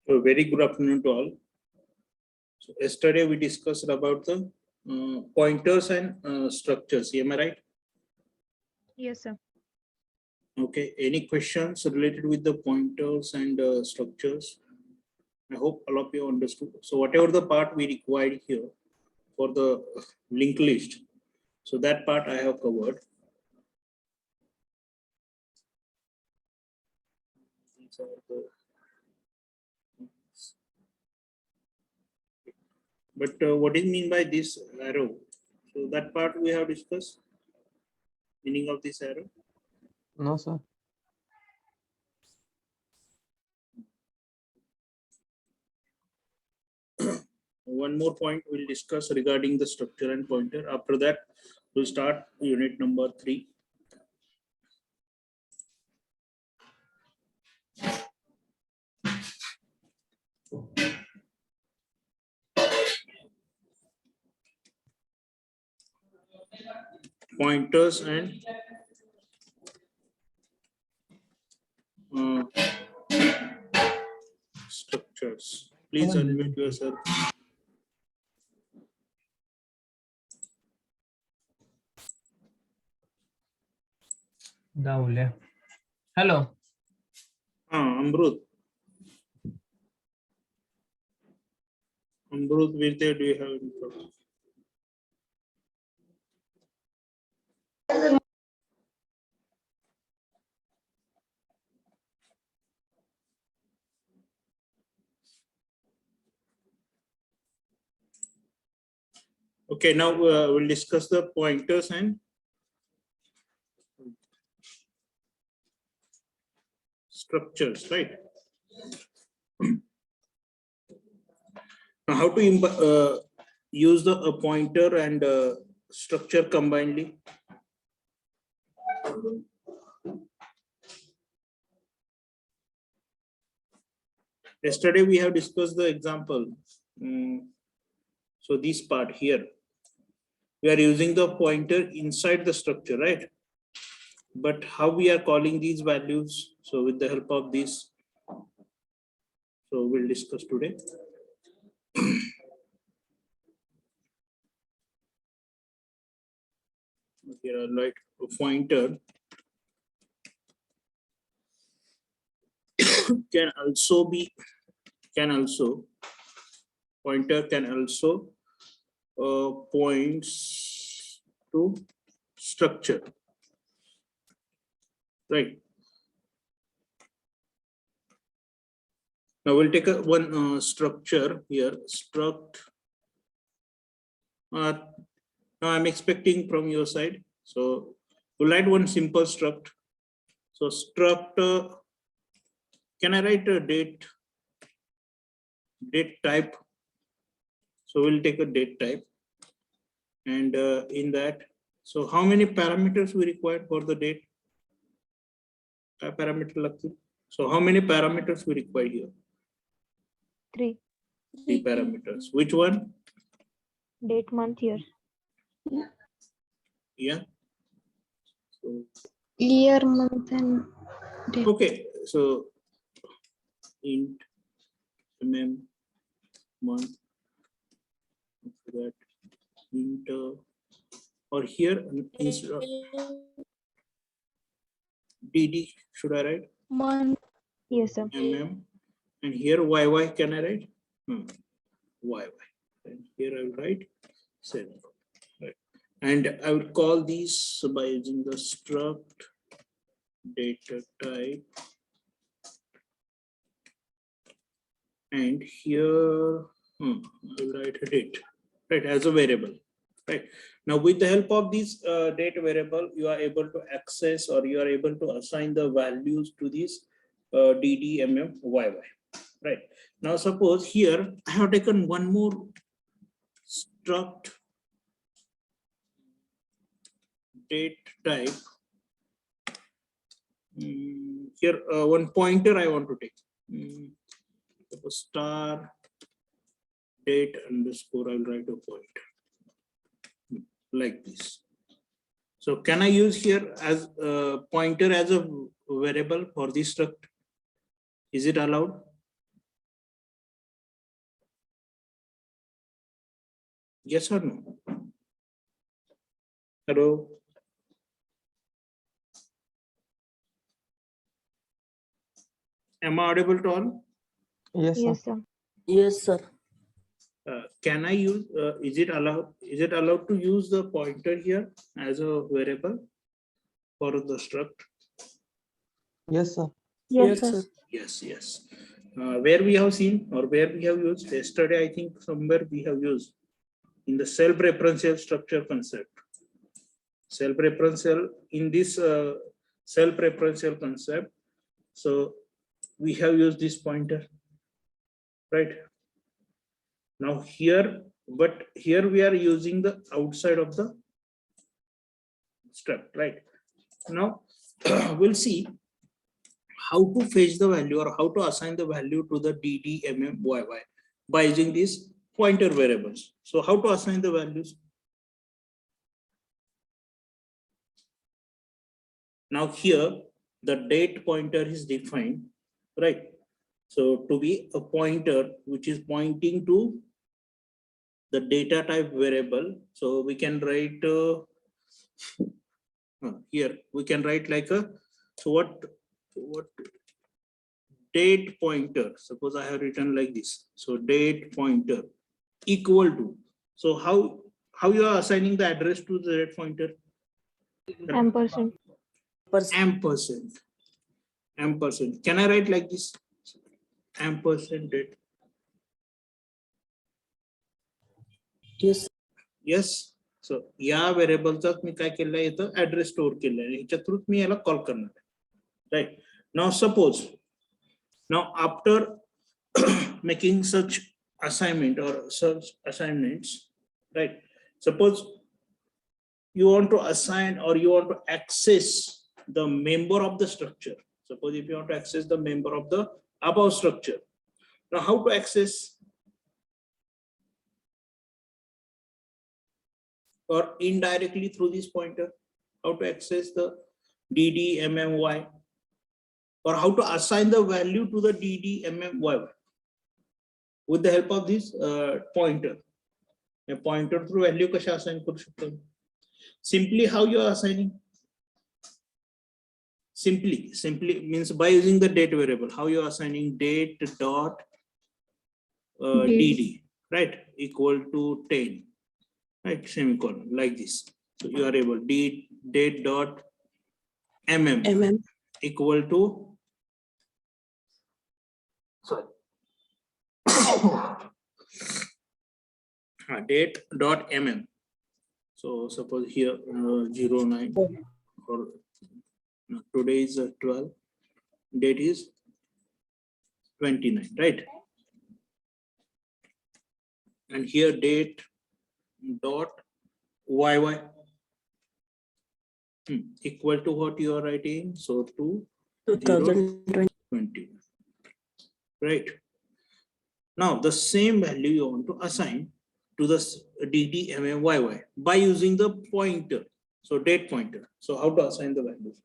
So very good afternoon to all. So yesterday we discussed about the pointers and structures. Am I right? Yes, sir. Okay. Any questions related with the pointers and structures? I hope all of you understood. So whatever the part we required here for the linked list, so that part I have covered. These are the. But what is mean by this arrow? So that part we have discussed. Meaning of this arrow. No, sir. One more point we'll discuss regarding the structure and pointer. After that, we'll start unit number 3. Pointers and structures. Please unmute yourself. Hello. Amrut. Amrut, Virthe, do you have any problem? Okay, now we'll discuss the pointers and structures, right? Now, how to use the pointer and structure combinedly? Yesterday we have discussed the example. So this part here, we are using the pointer inside the structure, right? But how we are calling these values? So with the help of this, so we'll discuss today. Here I like a pointer can also pointer can also points to structure, right? Now we'll take one structure here. Struct. Now I'm expecting from your side. So we'll write one simple struct. So struct. Can I write a date type? So we'll take a date type, and in that, so how many parameters we require for the date? Parameter. So how many parameters we require here? 3. 3 parameters. Which one? Date, month, year. Yeah. So, Year, month, and date. okay. So int month. After that, int or here instead of dd, should I write? Month. Yes, sir. And here yy can I write? Yy. And here I will write 7. Right. And I will call these by using the struct data type. And here I will write a date, right, as a variable. Right. Now with the help of this date variable, you are able to access or you are able to assign the values to this dd, yy. Right. Now suppose here I have taken one more struct date type. Here one pointer I want to take. Star date underscore, I'll write a pointer like this. So can I use here as a pointer as a variable for this struct? Is it allowed? Yes or no? Hello? Am I audible to all? Yes, sir. Yes, sir. Yes, sir. Can I use, is it allowed to use the pointer here as a variable for the struct? Yes, sir. Yes, Yes, sir. sir. Yes, yes. Where we have seen or where we have used yesterday, I think somewhere we have used in the self-referential structure concept. Self-referential in this self-referential concept. So we have used this pointer, right? Now here, but here we are using the outside of the struct, right? Now we'll see how to fetch the value or how to assign the value to the dd, mm, yy by using these pointer variables. So how to assign the values? Now here the date pointer is defined, right? So to be a pointer which is pointing to the data type variable, so we can write here we can write like a, so what date pointer, suppose I have written like this, so date pointer equal to, so how you are assigning the address to the date pointer? Ampersand. Ampersand. Can I write like this? Ampersand date. Yes. Yes. So या व्हेरिएबलचा मी काय केलंय इथं address store केलाय ह्याच्या through मी याला call करणार आहे, right? Now suppose now after making such assignment or such assignments, right? Suppose you want to assign or you want to access the member of the structure. Suppose if you want to access the member of the above structure, now how to access? Or indirectly through this pointer, how to access the dd, mm, y, or how to assign the value to the dd, mm, y with the help of this pointer. A pointer through value kasha assign करू शकतो? Simply how you are assigning? Simply means by using the date variable. How you are assigning date dot dd, right, equal to 10, right, semicolon, like this. So you are able date dot mm equal to, sorry, date dot mm. So suppose here 09 or no, today is 12, date is 29, right? And here date dot yy equal to what you are writing, so to 2020. right? Now the same value you want to assign to the dd, mm, yy by using the pointer, so date pointer. So how to assign the values?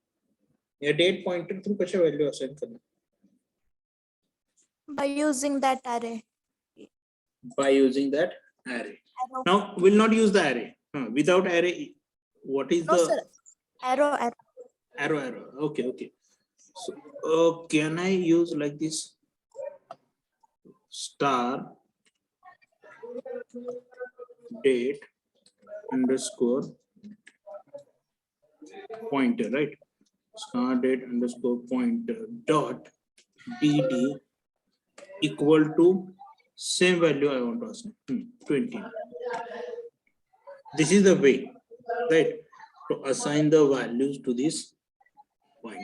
A date pointer through kasha value assign करना? By using that array. By using that array. Arrow. Now we'll not use the array. Without array, what is No, the sir. Arrow. arrow? Okay. So can I use like this? Star date underscore pointer, right? Star date underscore pointer dot dd equal to same value I want to assign, 20. This is the way, right, to assign the values to this pointer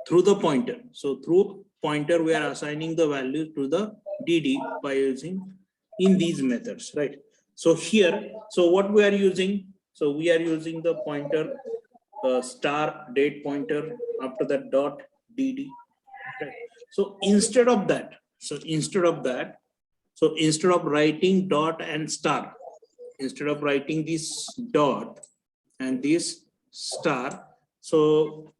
through the pointer. So through pointer we are assigning the values to the dd by using in these methods, right? So here, so what we are using, so we are using the pointer star date pointer, after that dot dd, right? So instead of writing dot and star, instead of writing this dot and this star, so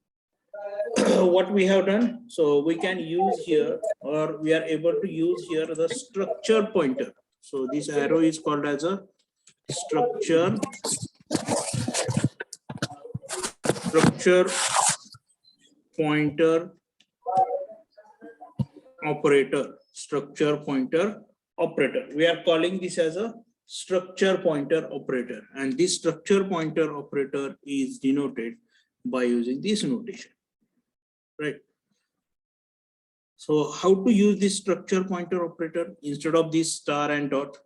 what we have done, so we can use here, or we are able to use here the structure pointer. So this arrow is called as a structure pointer operator. We are calling this as a structure pointer operator, and this structure pointer operator is denoted by using this notation, right? So how to use this structure pointer operator instead of this star and dot?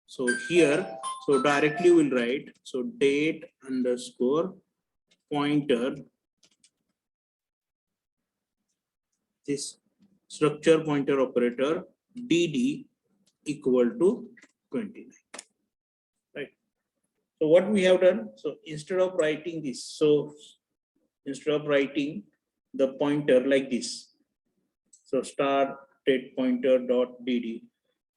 So here, so directly we'll write, so date underscore pointer, this structure pointer operator dd equal to 29, right? So what we have done, so instead of writing this, so instead of writing the pointer like this, so star date pointer dot dd,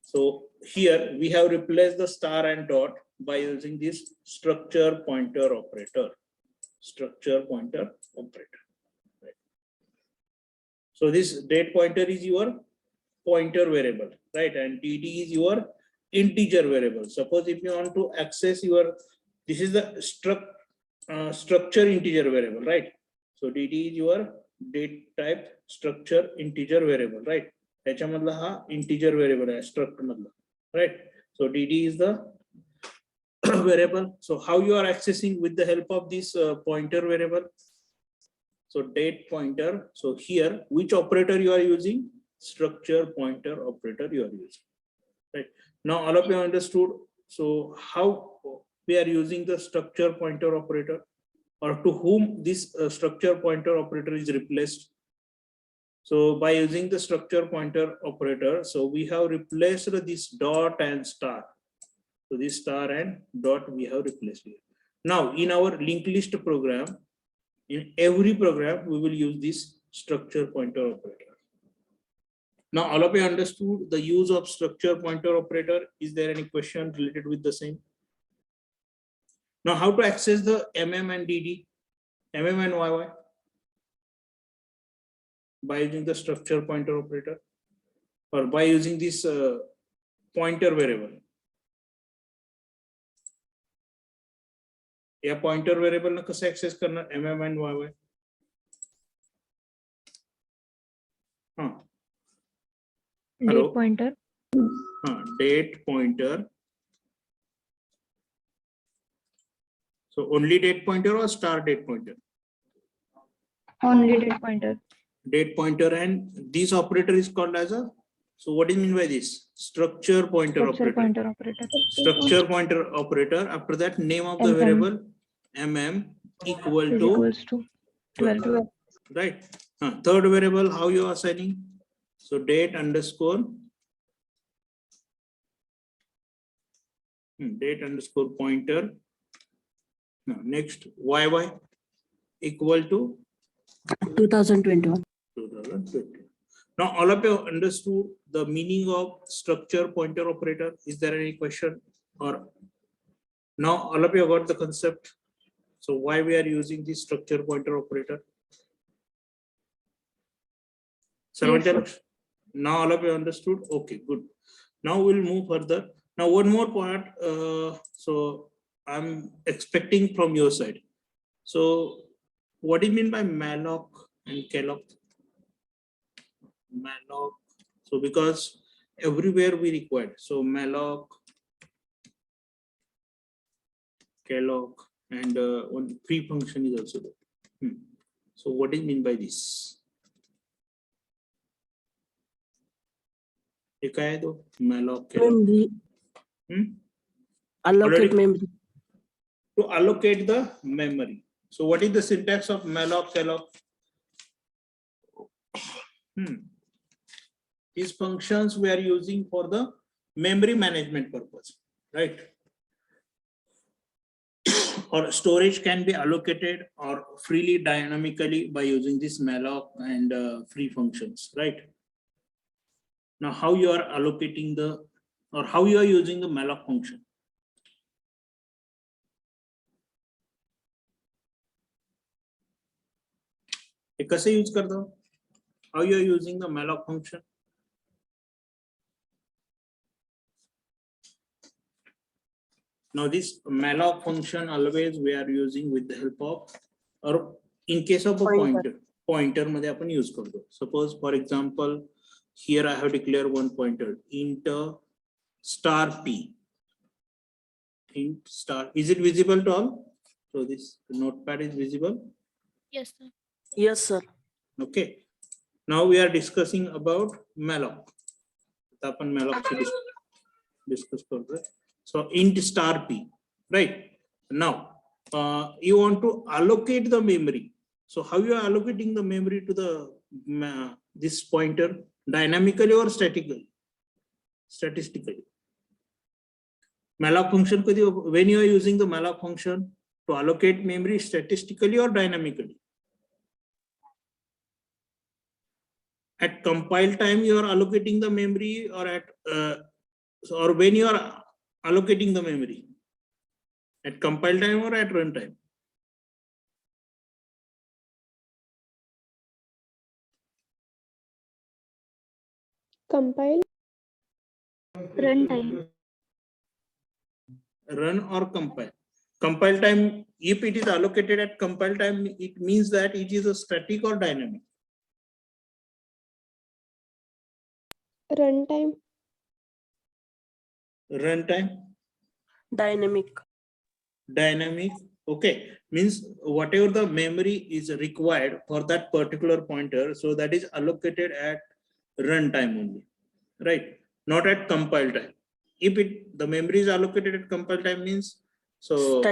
so here we have replaced the star and dot by using this structure pointer operator, right? So this date pointer is your pointer variable, right? And dd is your integer variable. Suppose if you want to access your, this is the structure integer variable, right? So dd is your date type structure integer variable, right? त्याच्यामधला हा integer variable आहे struct मधला, right? So dd is the variable. So how you are accessing with the help of this pointer variable? So date pointer. So here, which operator you are using? Structure pointer operator you are using, right? Now all of you understood. So how we are using the structure pointer operator, or to whom this structure pointer operator is replaced? So by using the structure pointer operator, so we have replaced this dot and star. So this star and dot we have replaced here. Now in our linked list program, in every program, we will use this structure pointer operator. Now all of you understood the use of structure pointer operator. Is there any question related with the same? Now how to access the mm and dd, mm and yy? By using the structure pointer operator, or by using this pointer variable. या pointer variable ना कसं access करणार mm and yy? Hello? Date pointer. Date pointer. So only date pointer or star date pointer? Only date pointer. Date pointer, and this operator is called as a, so what do you mean by this? Structure pointer Structure operator. pointer operator. Structure pointer operator. After that, name of the MM. variable mm equal Is to equals to 12. right. Third variable, how you are assigning? So date underscore date underscore pointer. Next yy equal to 2021. 2020. Now all of you understood the meaning of structure pointer operator. Is there any question? Or now all of you got the concept. So why we are using this structure pointer operator? Yes, Now all of you understood. Okay, good. Now we'll move further. Now one more part. So I'm expecting from your side. So what do you mean by malloc and calloc? Malloc. So because everywhere we required. So malloc, calloc, and one free function is also there. So what do you mean by this? Malloc, calloc. Memory. Allocate Already- memory. To allocate the memory. So what is the syntax of malloc, calloc? These functions we are using for the memory management purpose, right? Or storage can be allocated or freely dynamically by using this malloc and free functions, right? Now how you are allocating the, or how you are using the malloc function? हे कसे use करता हो? How you are using the malloc function? Now this malloc function always we are using with the help of, or in case of a pointer मध्ये आपण use करतो. Suppose for example here I have declared one pointer int star p. Int star, is it visible to all? So this notepad is visible. Yes, sir. Yes, sir. Okay, now we are discussing about malloc. आता आपण malloc ची discuss करतोय. So int star p, right? Now you want to allocate the memory. So how you are allocating the memory to the this pointer, dynamically or statically? Statistically. Malloc function, when you are using the malloc function to allocate memory, statistically or dynamically? At compile time you are allocating the memory, or at or when you are allocating the memory, at compile time or at runtime? Compile. Runtime. Run or compile? Compile time, if it is allocated at compile time, it means that it is a static or dynamic. Runtime. Runtime, Dynamic. dynamic. Okay, means whatever the memory is required for that particular pointer, so that is allocated at runtime only, right? Not at compile time. If the memory is allocated at compile time means so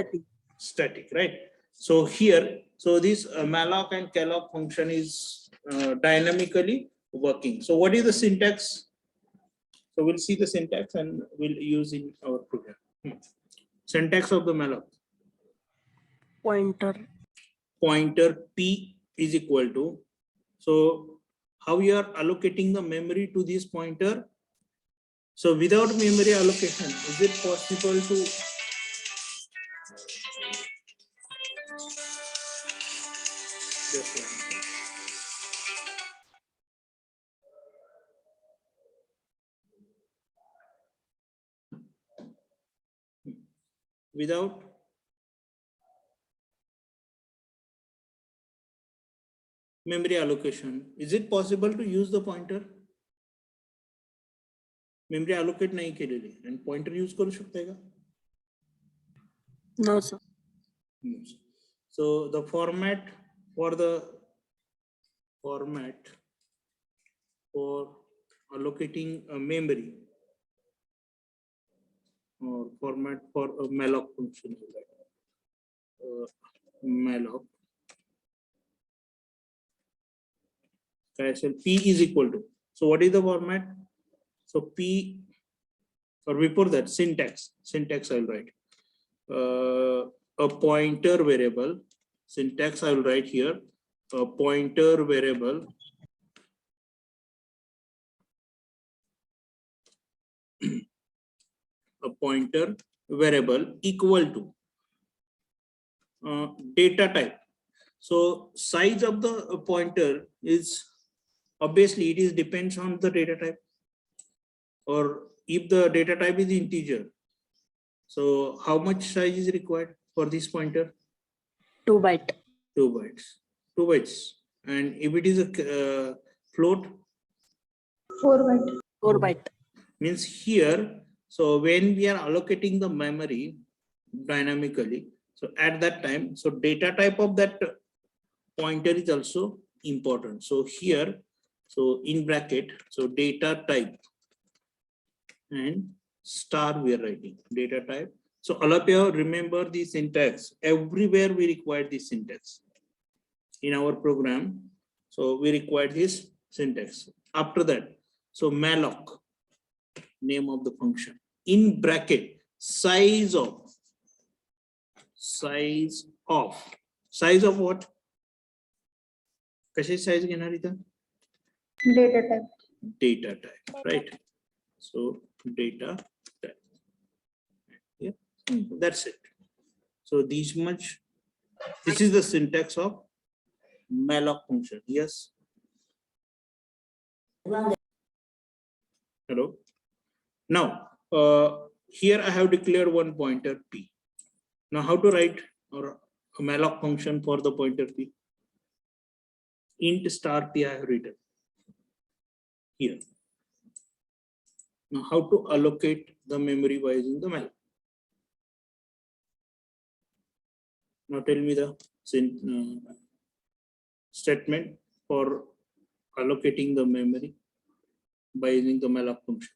static, right? So here, so this malloc and calloc function is dynamically working. So what is the syntax? So we'll see the syntax and we'll use in our program. Syntax of the malloc. Pointer p is equal to, so how you are allocating the memory to this pointer? So without memory allocation, is it possible to without memory allocation, is it possible to use the pointer? Memory allocate नहीं केलेली and pointer use करू शकते का? No, sir. So the format for allocating a memory, or format for a malloc function, malloc p is equal to, so what is the format? So p, or before that syntax I will write a pointer variable. Syntax I will write here, a pointer variable a pointer variable equal to data type. So size of the pointer is obviously it is depends on the data type, or if the data type is integer, so how much size is required for this pointer? 2 byte. 2 bytes. And if it is a float? 4 byte. 4 byte. Means here, so when we are allocating the memory dynamically, so at that time, so data type of that pointer is also important. So here, so in bracket, so data type and star we are writing data type. So all of you remember the syntax. Everywhere we require this syntax in our program. So we require this syntax. After that, so malloc, name of the function, in bracket, size of what? कशी size घेणार इथं? Data type. Data type, right? So data type. Yeah, that's it. So this is the syntax of malloc function. Yes. Hello. Now here I have declared one pointer P. Now how to write or a malloc function for the pointer P? Int star P I have written here. Now how to allocate the memory by using the malloc? Now tell me the statement for allocating the memory by using the malloc function.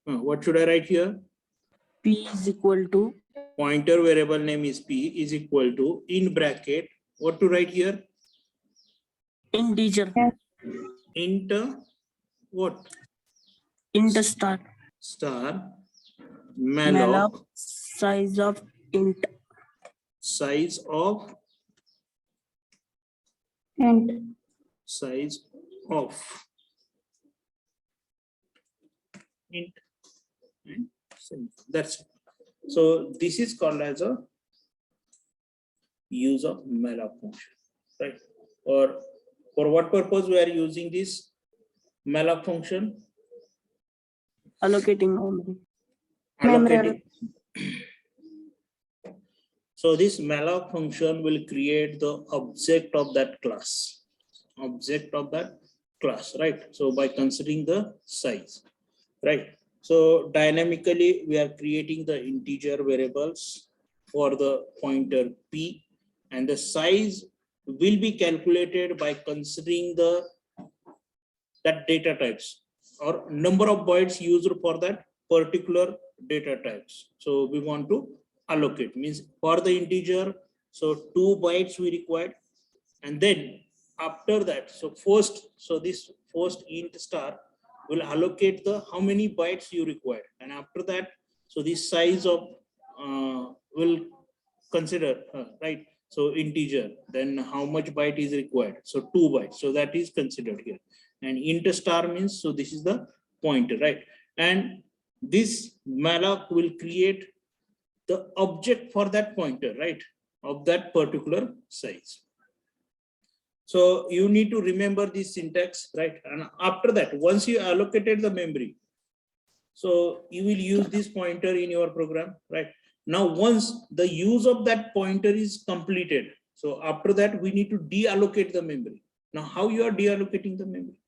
What should I write here? P is equal to Pointer variable name is P is equal to, in bracket, what to write here? integer. Int what? Int star. Star Malloc malloc size of int. size of And size of int. And that's it. So this is called as a use of malloc function, right? Or for what purpose we are using this malloc function? Allocating memory. Allocating. So this malloc function will create the object of that class. Object of that class, right? So by considering the size, right? So dynamically we are creating the integer variables for the pointer P, and the size will be calculated by considering that data types or number of bytes used for that particular data types. So we want to allocate, means for the integer, so 2 bytes we required, and then after that, so this first int star will allocate the how many bytes you require, and after that, so this size of will consider right, so integer, then how much byte is required, so 2 bytes, so that is considered here. And int star means, so this is the pointer, right? And this malloc will create the object for that pointer, right, of that particular size. So you need to remember this syntax, right? And after that, once you allocated the memory, so you will use this pointer in your program, right? Now, once the use of that pointer is completed, so after that, we need to deallocate the memory. Now, how you are deallocating the memory?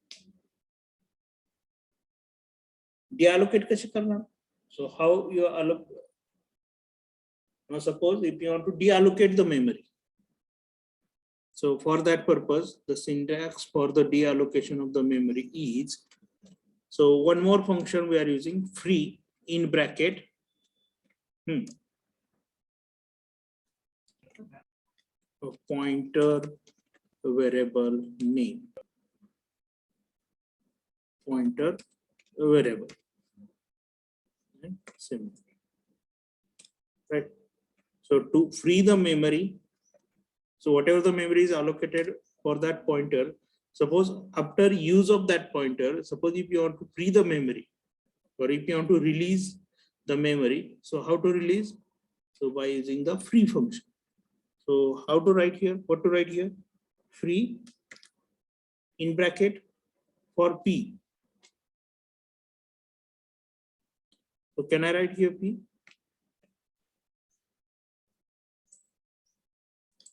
Deallocate kaise karna? So how you allocate? Now, suppose if you want to deallocate the memory. So for that purpose, the syntax for the deallocation of the memory is, so one more function we are using, free in bracket. A pointer variable name. Pointer variable. And similar. Right. So to free the memory, so whatever the memory is allocated for that pointer, suppose after use of that pointer, suppose if you want to free the memory or if you want to release the memory, so how to release? So by using the free function. So how to write here? What to write here? Free in bracket for P. So can I write here P?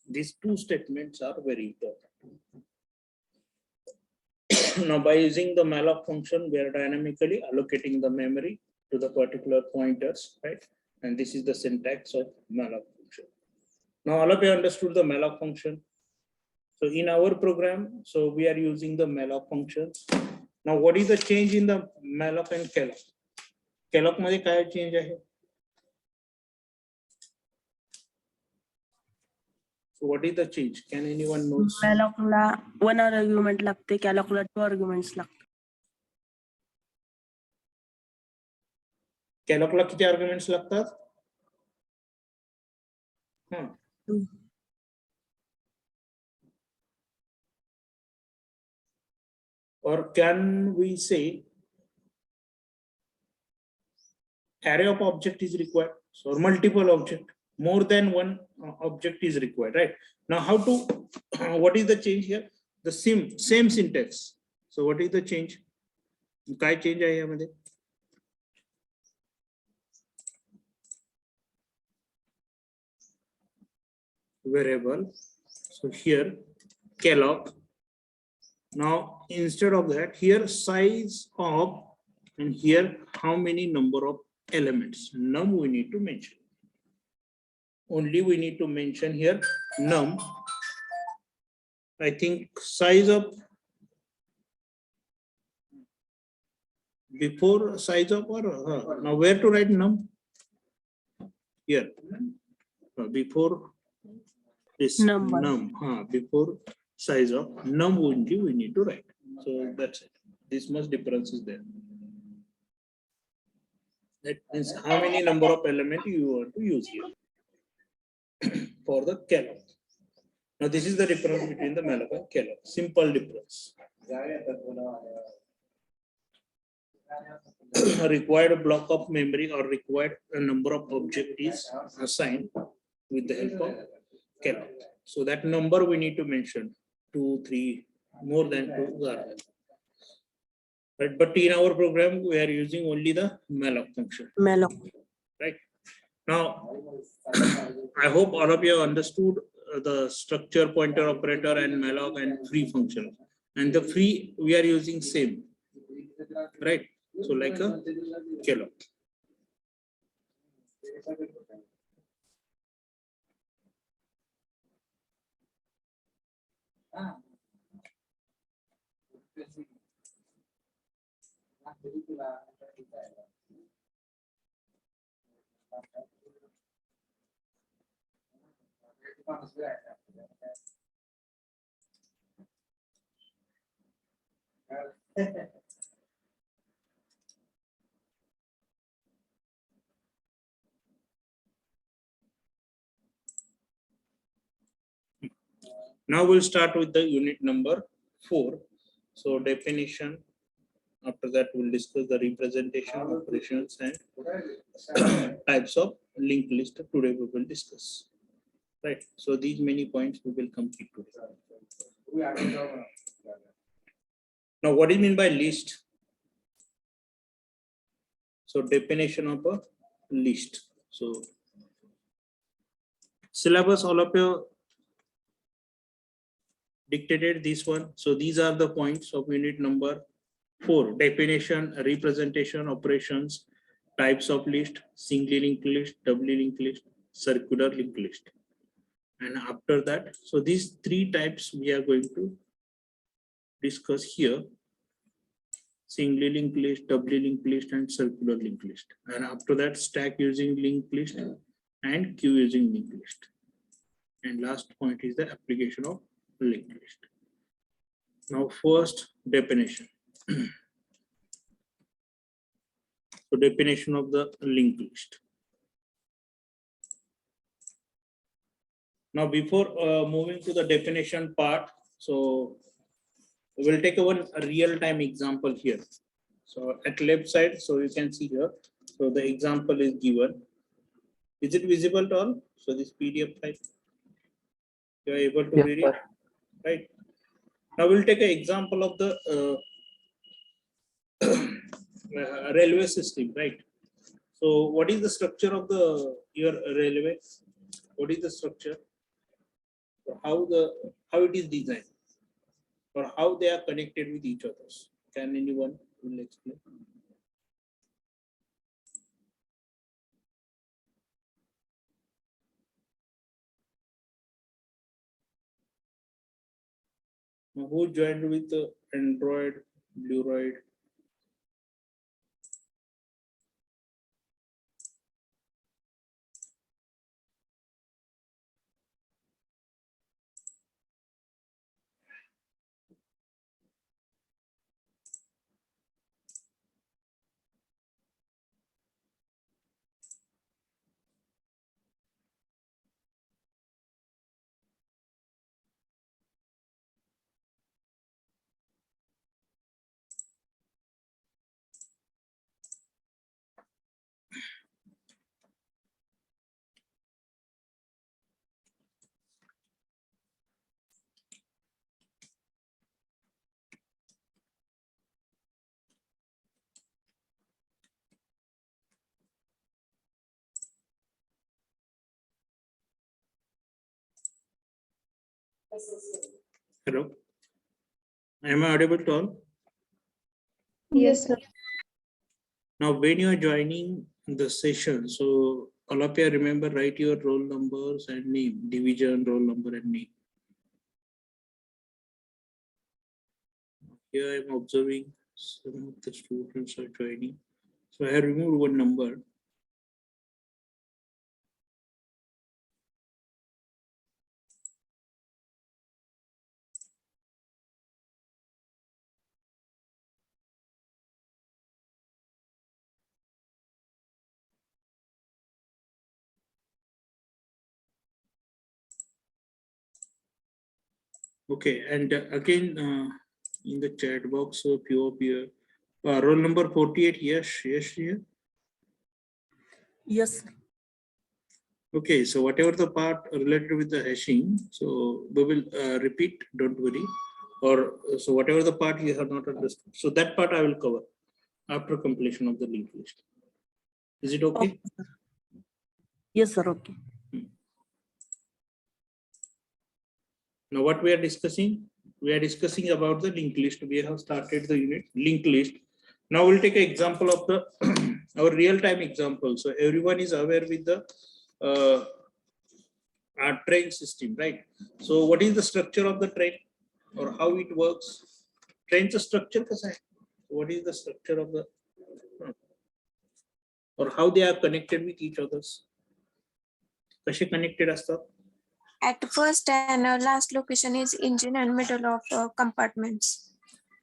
These two statements are very important. Now, by using the malloc function, we are dynamically allocating the memory to the particular pointers, right? And this is the syntax of malloc function. Now, all of you understood the malloc function. So in our program, so we are using the malloc functions. Now, what is the change in the malloc and calloc? Calloc मध्ये काय change आहे? So what is the change? Can anyone know? Malloc La 1 argument लागते, calloc ला 2 arguments लागते. Calloc ला किती arguments लागतात? Or can we say array of object is required, so multiple object, more than one object is required, right? Now how to what is the change here? The same syntax. So what is the change? काय change आहे यामध्ये? variable. So here Kellogg. Now instead of that, here size of, and here how many number of elements, num we need to mention. Only we need to mention here num. I think size of, before size of, or now where to write num? Here. Before this Number. num, before size of num only we need to write. So that's it. This much difference is there. That means how many number of element you want to use here for the Kellogg. Now this is the difference between the malloc and Kellogg. Simple difference. A required block of memory or required number of objectives assigned with the help of Kellogg. So that number we need to mention 2, 3, more than 2 are there. Right, but in our program we are using only the malloc function. Malloc. Right now, I hope all of you have understood the structure, pointer operator, and malloc and free function. And the free we are using same, right? So like a Kellogg. Now we'll start with the unit number 4. So definition. After that, we'll discuss the representation, operations, and types of linked list. Today we will discuss. Right. So these many points we will complete today. Now, what do you mean by list? So definition of a list. So syllabus, all of you dictated this one. So these are the points of unit number 4. Definition, representation, operations, types of list, singly linked list, doubly linked list, circular linked list. And after that, so these 3 types we are going to discuss here: singly linked list, doubly linked list, and circular linked list. And after that, stack using linked list and queue using linked list. And last point is the application of linked list. Now first, definition. So definition of the linked list. Now before moving to the definition part, so we will take one real-time example here. So at left side, so you can see here. So the example is given. Is it visible to all? So this PDF file, you are able to Yes, read sir. it, right? Now we'll take an example of the railway system, right? So what is the structure of your railway? What is the structure? How it is designed, or how they are connected with each other? Can anyone will explain? Now, who joined with the Android, Blueroid? Hello. Am I audible to all? Yes, sir. Now, when you are joining the session, so all of you remember, write your roll numbers and name, division, roll number and name. Here I am observing some of the students are joining. So I have removed one number. Okay, and again, in the chat box, so few of you, roll number 48, yes, here. Yes, sir. Okay, so whatever the part related with the hashing, so we will repeat, don't worry. Or so whatever the part you have not understood, so that part I will cover after completion of the linked list. Is it okay? Okay, sir. Yes, sir. Okay. Now what we are discussing? We are discussing about the linked list. We have started the unit linked list. Now we'll take an example of the our real-time example. So everyone is aware with the our train system, right? So what is the structure of the train or how it works? Train's structure kasa hai? What is the structure of the or how they are connected with each others? कसे connected असतात? At first and last location is engine and middle of compartments.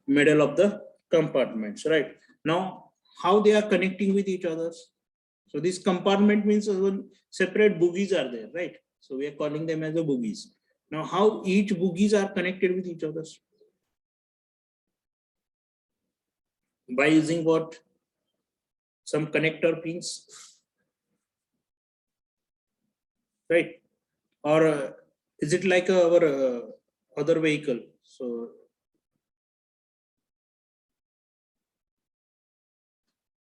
Middle of the compartments, right? Now, how they are connecting with each others? So this compartment means separate bogies are there, right? So we are calling them as the bogies. Now, how each bogies are connected with each others? By using what? Some connector pins, right? Or is it like our other vehicle? So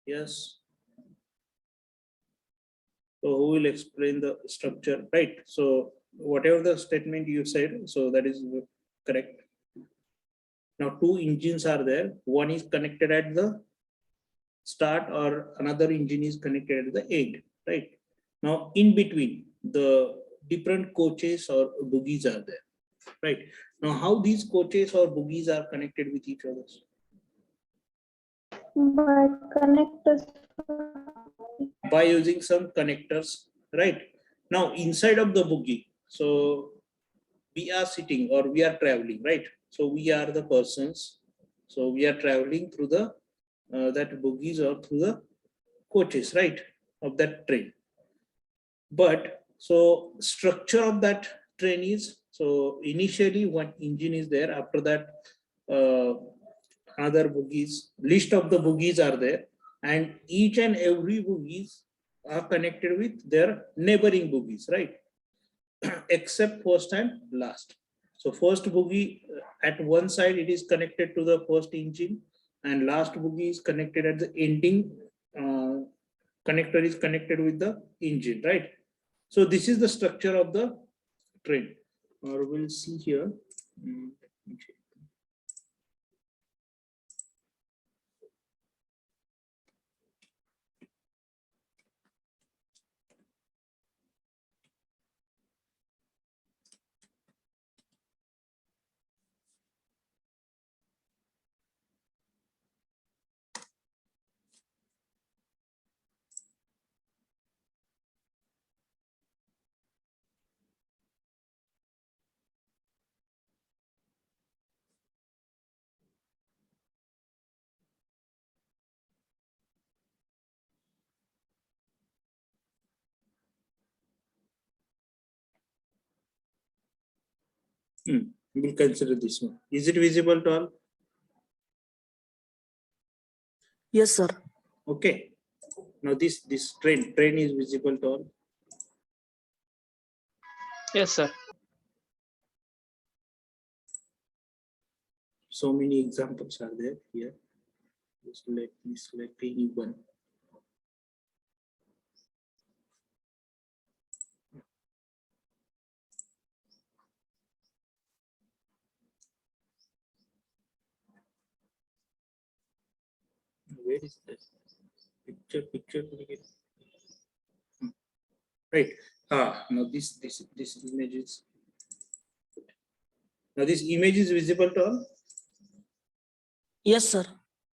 yes. So who will explain the structure, right? So whatever the statement you said, so that is correct. Now two engines are there. One is connected at the start or another engine is connected at the end, right? Now in between the different coaches or bogies are there, right? Now how these coaches or bogies are connected with each other? By connectors. By using some connectors, right? Now inside of the bogie, so we are sitting or we are traveling, right? So we are the persons. So we are traveling through the that bogies or through the coaches, right, of that train. But so structure of that train is, so initially one engine is there. After that, other bogies, list of the bogies are there, and each and every bogies are connected with their neighboring bogies, right? Except first and last. So first bogie at one side it is connected to the first engine, and last bogie is connected at the ending. Connector is connected with the engine, right? So this is the structure of the train. Or we'll see here. We'll consider this one. Is it visible to all? Yes, sir. Okay. Now this train is visible to all. Yes, sir. So many examples are there here. Just let me select any one. where is this picture? Right. Now this image is. Now this image is visible to all. Yes, sir.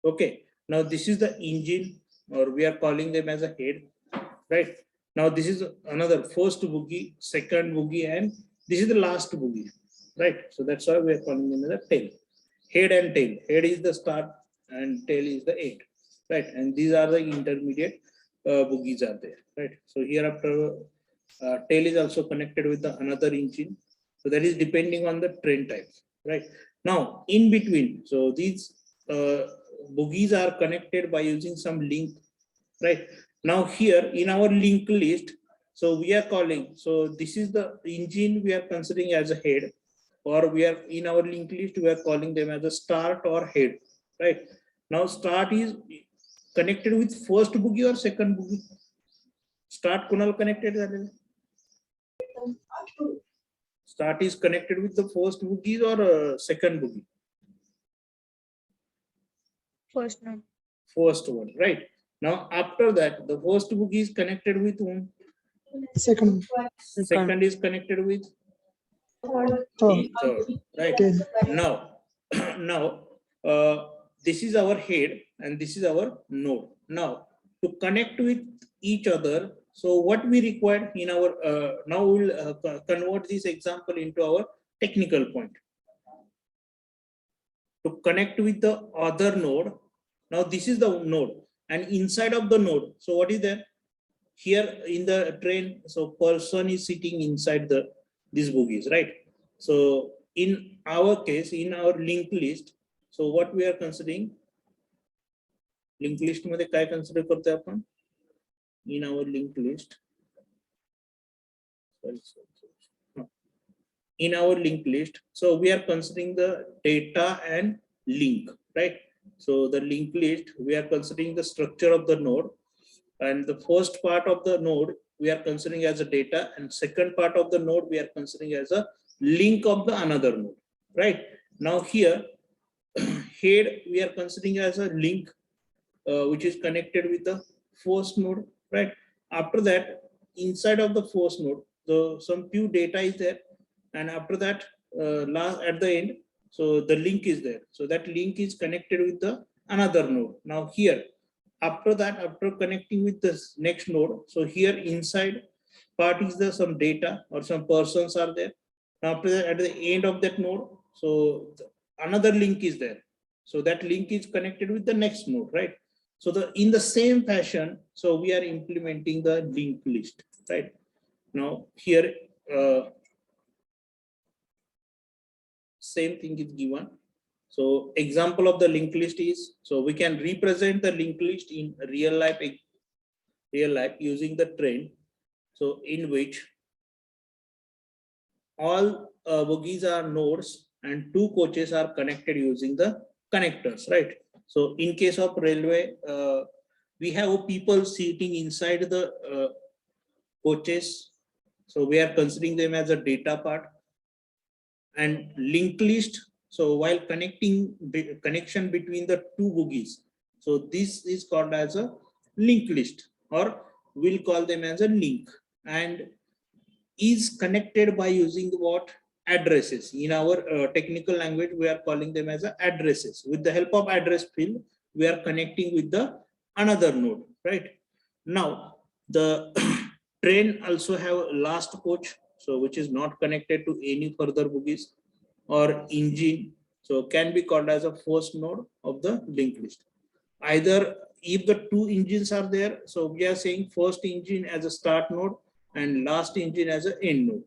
Okay. Now this is the engine, or we are calling them as a head, right? Now this is another first bogie, second bogie, and this is the last bogie, right? So that's why we are calling them as a tail. Head and tail. Head is the start and tail is the end, right? And these are the intermediate bogies are there, right? So here after tail is also connected with the another engine. So that is depending on the train type, right? Now in between, so these bogies are connected by using some link, right? Now here in our link list, so we are calling, so this is the engine we are considering as a head, or we are in our link list, we are calling them as a start or head, right? Now start is connected with first bogie or second bogie? Start kunal connected. Start is connected with the first bogie or second bogie? First node. First one, right? Now after that, the first bogie is connected with whom? Second. Second is connected with Third. third, right? Tail. Now, now this is our head and this is our node. Now to connect with each other, so what we require in our now we'll convert this example into our technical point. To connect with the other node, now this is the node, and inside of the node, so what is there? Here in the train, so person is sitting inside the these bogies, right? So in our case, in our linked list, so what we are considering, linked list मध्ये काय consider करते आपण? In our linked list, in our linked list, so we are considering the data and link, right? So the linked list, we are considering the structure of the node, and the first part of the node we are considering as a data, and second part of the node we are considering as a link of the another node, right? Now here head we are considering as a link which is connected with the first node, right? After that, inside of the first node, some few data is there, and after that last at the end, so the link is there, so that link is connected with the another node. Now here after that, after connecting with this next node, so here inside part is the some data or some persons are there. Now after that, at the end of that node, so another link is there, so that link is connected with the next node, right? So in the same fashion, so we are implementing the linked list, right? Now here same thing is given. So example of the linked list is, so we can represent the linked list in real life using the train, so in which all bogies are nodes and two coaches are connected using the connectors, right? So in case of railway, we have people sitting inside the coaches, so we are considering them as a data part. And linked list, so while connection between the two bogies, so this is called as a linked list, or we'll call them as a link, and is connected by using what? Addresses. In our technical language, we are calling them as addresses. With the help of address field, we are connecting with the another node, right? Now the train also have a last coach, so which is not connected to any further bogies, or engine, so can be called as a first node of the linked list. Either if the two engines are there, so we are saying first engine as a start node and last engine as an end node.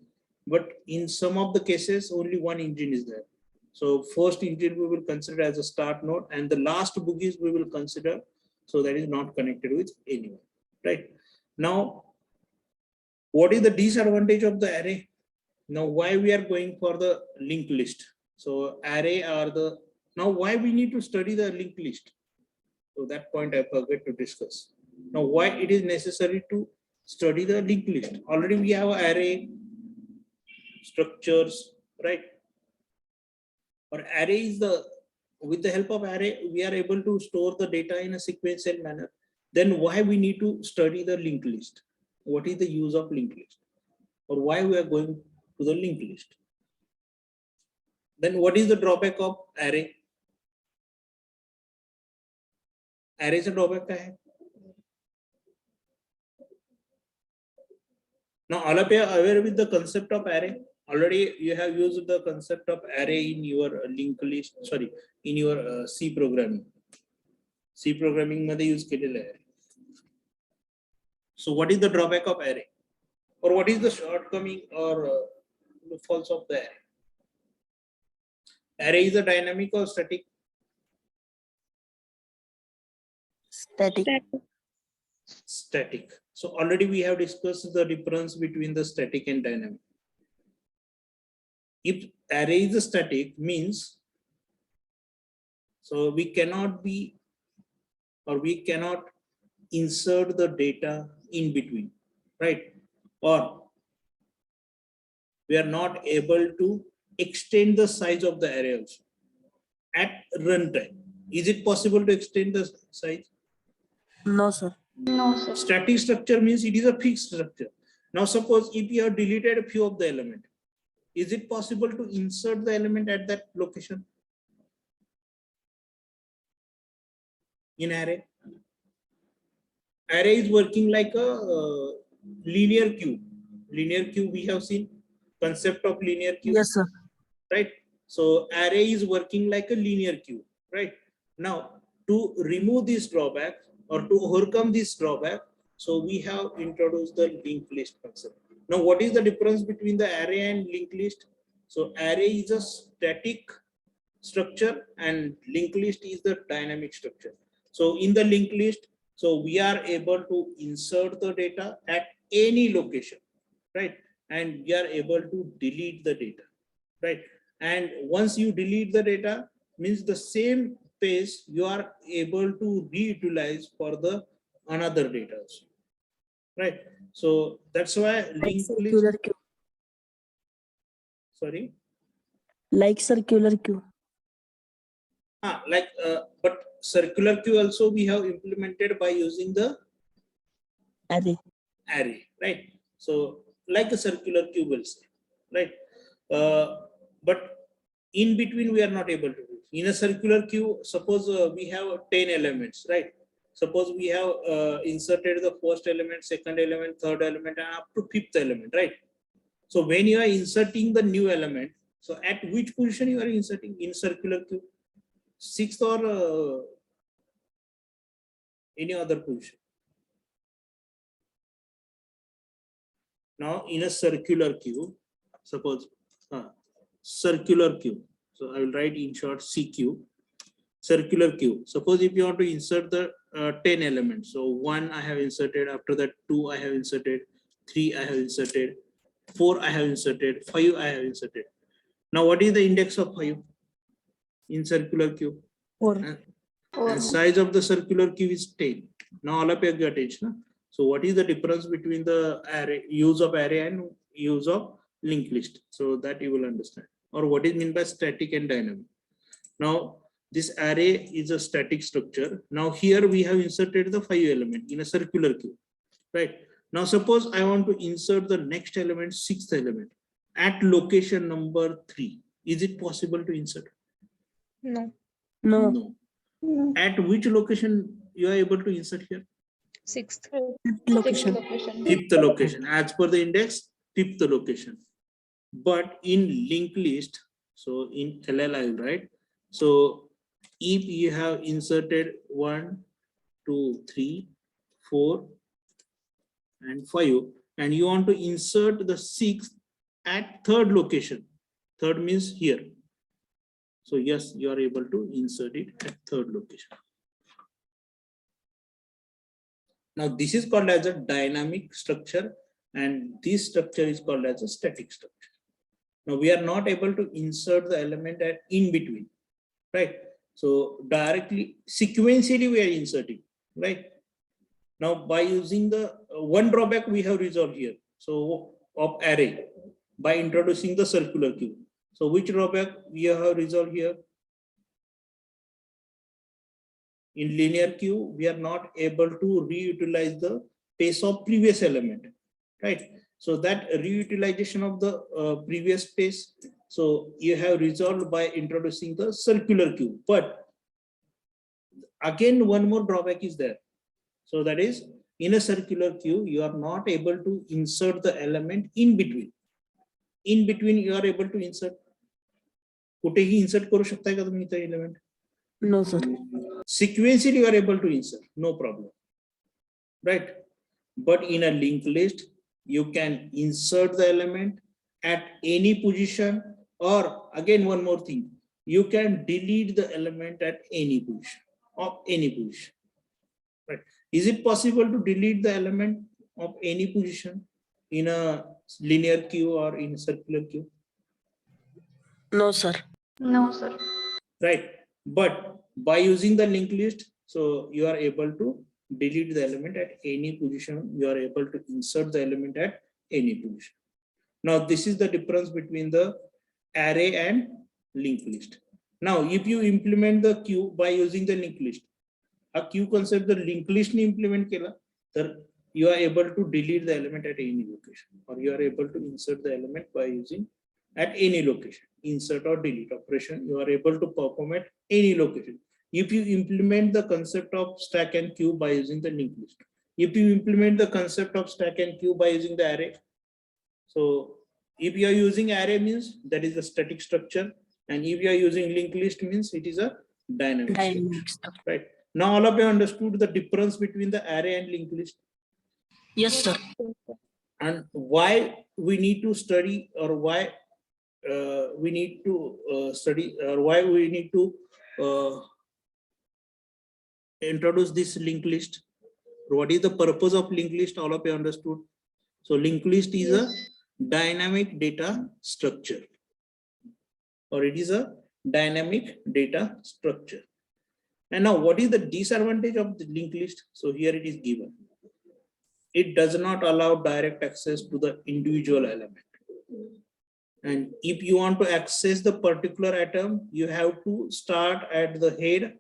But in some of the cases, only one engine is there. So first engine we will consider as a start node, and the last bogies we will consider, so that is not connected with anyone, right? Now, what is the disadvantage of the array? Now, why we are going for the linked list? So array are the, now why we need to study the linked list? So that point I forgot to discuss. Now, why it is necessary to study the linked list? Already we have array structures, right? Or array is the with the help of array, we are able to store the data in a sequential manner. Then why we need to study the linked list? What is the use of linked list? Or why we are going to the linked list? Then what is the drawback of array? Array is a drawback क्या है? Now all of you are aware with the concept of array. Already you have used the concept of array in your linked list, sorry, in your C programming. C programming मध्ये use केलेलं आहे. So what is the drawback of array? Or what is the shortcoming or the faults of the array? Array is a dynamic or static? Static. Static. So already we have discussed the difference between the static and dynamic. If array is a static means, so we cannot be, or we cannot insert the data in between, right? Or we are not able to extend the size of the array also at runtime. Is it possible to extend the size? No, sir. No, sir. Static structure means it is a fixed structure. Now suppose if you have deleted a few of the element, is it possible to insert the element at that location in array? Array is working like a linear cube. Linear cube we have seen, concept of linear cube. Yes, sir. Right? So array is working like a linear cube, right? Now to remove this drawback or to overcome this drawback, so we have introduced the linked list concept. Now what is the difference between the array and linked list? So array is a static structure and linked list is the dynamic structure. So in the linked list, so we are able to insert the data at any location, right? And we are able to delete the data, right? And once you delete the data, means the same page you are able to reutilize for the another data also, right? So that's why linked list, Circular queue. sorry, Like circular queue. but circular queue also we have implemented by using the Array. array, right? So like a circular queue will say, right? But in between we are not able to do. In a circular queue, suppose we have 10 elements, right? Suppose we have inserted the first element, second element, third element, and up to fifth element, right? So when you are inserting the new element, so at which position you are inserting in circular queue? Sixth or any other position? Now in a circular queue, suppose circular queue. So I will write in short CQ, circular queue. Suppose if you want to insert the 10 elements. So 1 I have inserted, after that 2 I have inserted, 3 I have inserted, 4 I have inserted, 5 I have inserted. Now what is the index of 5 in circular queue? 4. And size of the circular queue is 10. Now all of you get it. So what is the difference between the array, use of array and use of linked list? So that you will understand. Or what is meant by static and dynamic. Now this array is a static structure. Now here we have inserted the 5 element in a circular queue, right? Now suppose I want to insert the next element, 6th element at location number 3. Is it possible to insert? No. No. No. No. At which location you are able to insert here? 6th. Location. Fifth location, as per the index, 5th location. But in linked list, so in LL I will write, so if you have inserted 1, 2, 3, 4, and 5, and you want to insert the 6th at 3rd location, 3rd means here. So yes, you are able to insert it at 3rd location. Now this is called as a dynamic structure and this structure is called as a static structure. Now we are not able to insert the element at in between, right? So directly, sequentially we are inserting, right? Now by using the one drawback we have resolved here. So of array by introducing the circular queue. So which drawback we have resolved here? In linear queue, we are not able to reutilize the space of previous element, right? So that reutilization of the previous space, so you have resolved by introducing the circular queue. But again, one more drawback is there. So that is, in a circular queue, you are not able to insert the element in between. In between, you are able to insert. कुठेही insert करू शकताय का तुम्ही इथे element? No, sir. Sequentially, you are able to insert, no problem, right? But in a linked list, you can insert the element at any position, or again, one more thing, you can delete the element at any position, of any position, right? Is it possible to delete the element of any position in a linear queue or in a circular queue? No, sir. No, sir. Right? But by using the linked list, so you are able to delete the element at any position. You are able to insert the element at any position. Now, this is the difference between the array and linked list. Now, if you implement the queue by using the linked list, a queue concept the linked list ni implement kela, then you are able to delete the element at any location, or you are able to insert the element by using at any location. Insert or delete operation, you are able to perform at any location. If you implement the concept of stack and queue by using the linked list, if you implement the concept of stack and queue by using the array, so if you are using array means that is a static structure, and if you are using linked list means it is a dynamic structure, Dynamic stuff. right? Now all of you understood the difference between the array and linked list, Yes, sir. and why we need to study, or why we need to study, or why we need to introduce this linked list. What is the purpose of linked list? All of you understood. So linked list is a dynamic data structure, or it is a dynamic data structure. And now what is the disadvantage of the linked list? So here it is given. It does not allow direct access to the individual element. And if you want to access the particular atom, you have to start at the head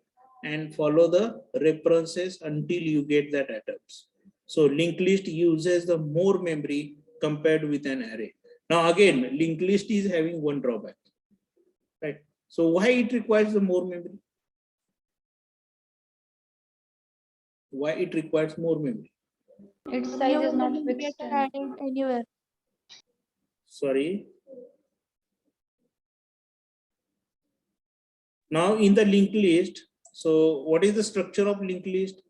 and follow the references until you get that atoms. So linked list uses the more memory compared with an array. Now again, linked list is having one drawback, right? So why it requires the more memory? Why it requires more memory? Its size is not You fixed. can add it anywhere. Sorry. Now in the linked list, so what is the structure of linked list?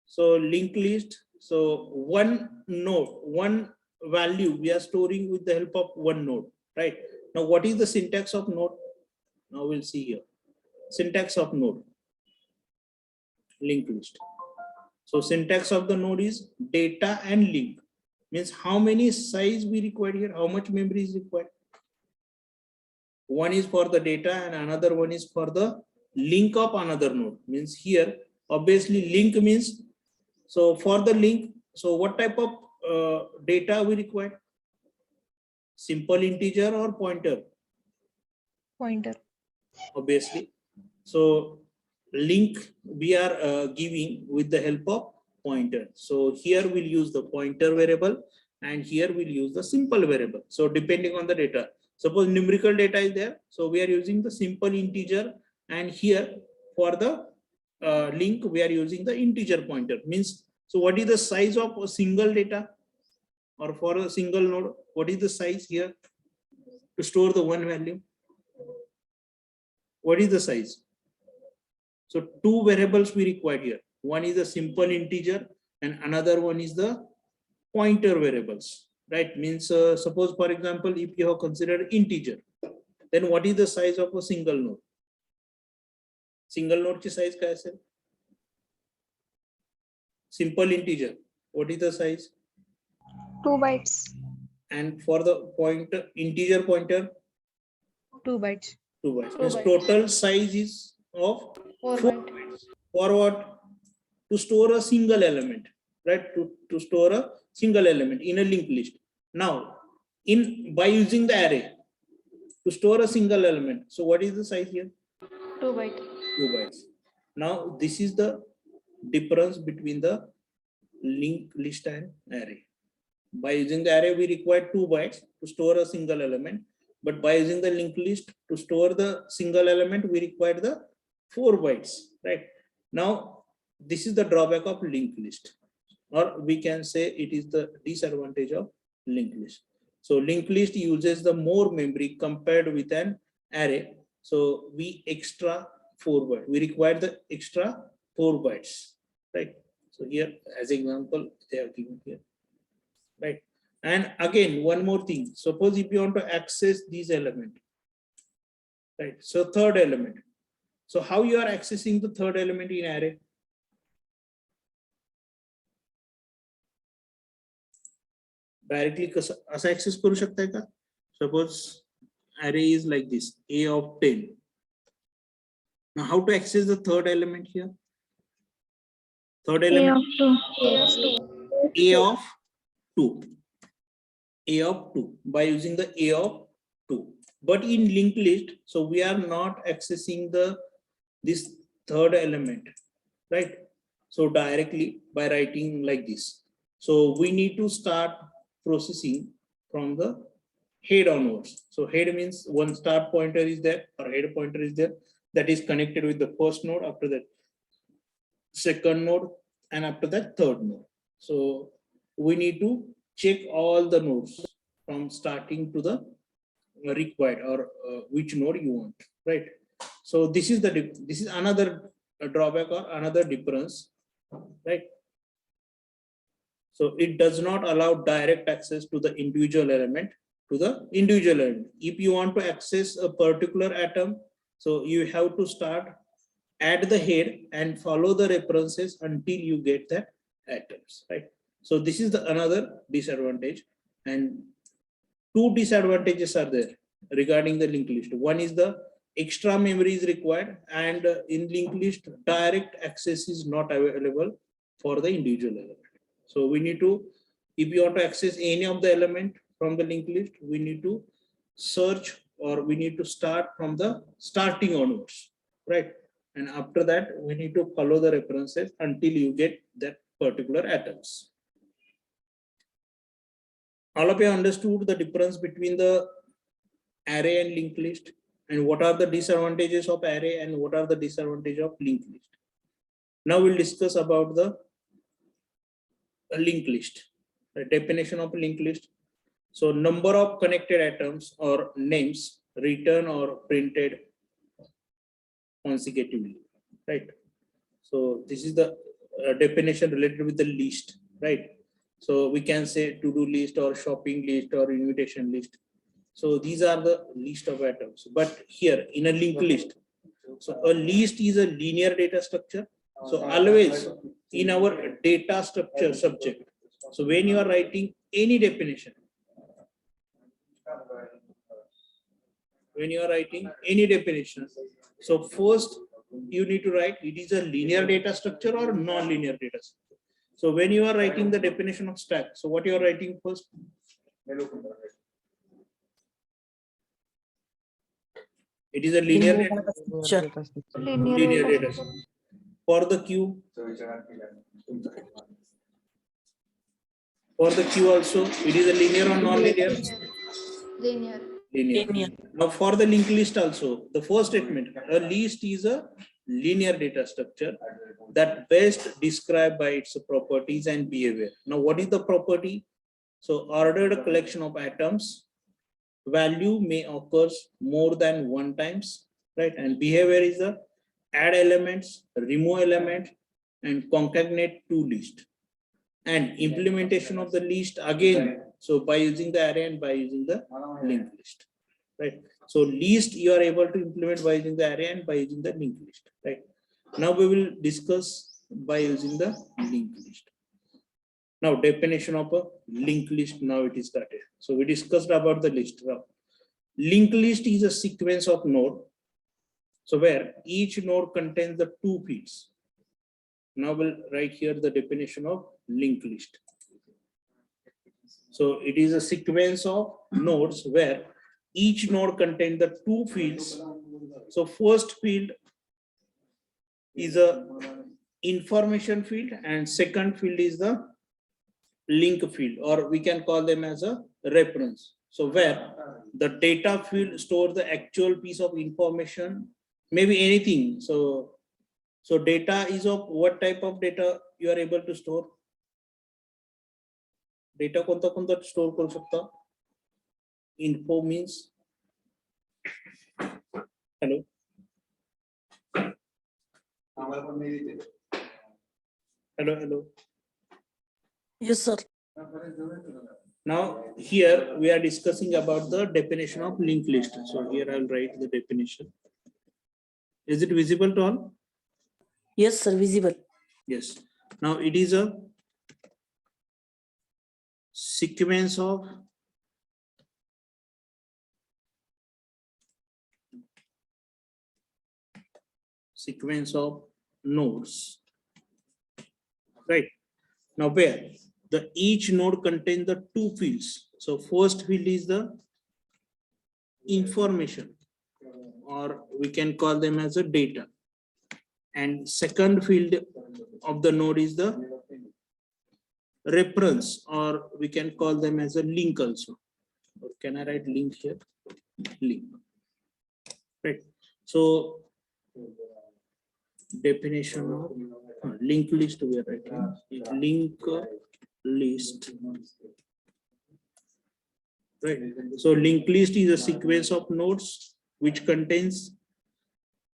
So linked list, so one node, one value we are storing with the help of one node, right? Now what is the syntax of node? Now we'll see here. Syntax of node, linked list. So syntax of the node is data and link. Means how many size we require here, how much memory is required. One is for the data and another one is for the link of another node. Means here, obviously link means, so for the link, so what type of data we require? Simple integer or pointer? Pointer. Obviously. So link we are giving with the help of pointer. So here we'll use the pointer variable and here we'll use the simple variable. So depending on the data, suppose numerical data is there, so we are using the simple integer, and here for the link we are using the integer pointer. Means, so what is the size of a single data, or for a single node, what is the size here to store the one value? What is the size? So two variables we require here. One is the simple integer and another one is the pointer variables, right? Means suppose for example, if you have considered integer, then what is the size of a single node? Single node ki size kya hai? Simple integer, what is the size? 2 bytes. And for the pointer, integer pointer, 2 bytes. 2 bytes. 2 Means bytes. total size is of 4 4 bytes. bytes. For what? To store a single element, right? To store a single element in a linked list. Now, by using the array to store a single element. So what is the size here? 2 bytes. 2 bytes. Now this is the difference between the linked list and array. By using the array, we require 2 bytes to store a single element. But by using the linked list to store the single element, we require the 4 bytes, right? Now, this is the drawback of linked list, or we can say it is the disadvantage of linked list. So linked list uses the more memory compared with an array. So we extra 4 bytes. We require the extra 4 bytes, right? So here, as example, they have given here, right? And again, one more thing. Suppose if you want to access these element, right? So third element. So how you are accessing the third element in array? Directly असा access करू शकताय का? Suppose array is like this, a of 10. Now how to access the third element here? Third element, a of 2. A of 2 by using the a of 2. But in linked list, so we are not accessing this third element, right? So directly by writing like this. So we need to start processing from the head onwards. So head means one start pointer is there, or head pointer is there, that is connected with the first node, after that second node, and after that third node. So we need to check all the nodes from starting to the required, or which node you want, right? So this is another drawback or another difference, right? So it does not allow direct access to the individual element, If you want to access a particular atom, so you have to start at the head and follow the references until you get the atoms, right? So this is another disadvantage, and 2 disadvantages are there regarding the linked list. One is the extra memory is required, and in linked list, direct access is not available for the individual element. So we need to, if you want to access any of the element from the linked list, we need to search, or we need to start from the starting onwards, right? And after that, we need to follow the references until you get that particular atoms. All of you understood the difference between the array and linked list, and what are the disadvantages of array and what are the disadvantages of linked list. Now we'll discuss about the linked list, the definition of linked list. So number of connected atoms or names written or printed consecutively, right? So this is the definition related with the list, right? So we can say to-do list or shopping list or invitation list. So these are the list of atoms. But here in a linked list, so a list is a linear data structure. So always in our data structure subject, so when you are writing any definition, so first you need to write it is a linear data structure or non-linear data structure. So when you are writing the definition of stack, so what you are writing first? It is a linear data structure. Linear data structure. For the queue, also, it is a linear or non-linear? Linear. Now for the linked list also, the first statement, a list is a linear data structure that best described by its properties and behavior. Now what is the property? So ordered collection of atoms, value may occur more than one times, right? And behavior is the add elements, remove element, and concatenate to list. And implementation of the list again, so by using the array and by using the linked list, right? So list you are able to implement by using the array and by using the linked list, right? Now we will discuss by using the linked list. Now definition of a linked list, now it is started. So we discussed about the list. Now, linked list is a sequence of node, so where each node contains the 2 fields. Now we'll write here the definition of linked list. So it is a sequence of nodes where each node contains the 2 fields. So first field is a information field and second field is the link field, or we can call them as a reference. So where the data field stores the actual piece of information, maybe anything. So data is of what type of data you are able to store? Data कोणता कोणता store करू शकता? Info means hello. Hello. Yes, sir. Now here we are discussing about the definition of linked list. So here I'll write the definition. Is it visible to all? Yes, sir. Visible. Yes. Now it is a sequence of nodes. Right. Now where the each node contains the two fields. So first field is the information, or we can call them as a data. And second field of the node is the reference, or we can call them as a link also. Or can I write link here? Link. Right. So definition of linked list we are writing. Link list. Right. So linked list is a sequence of nodes which contains,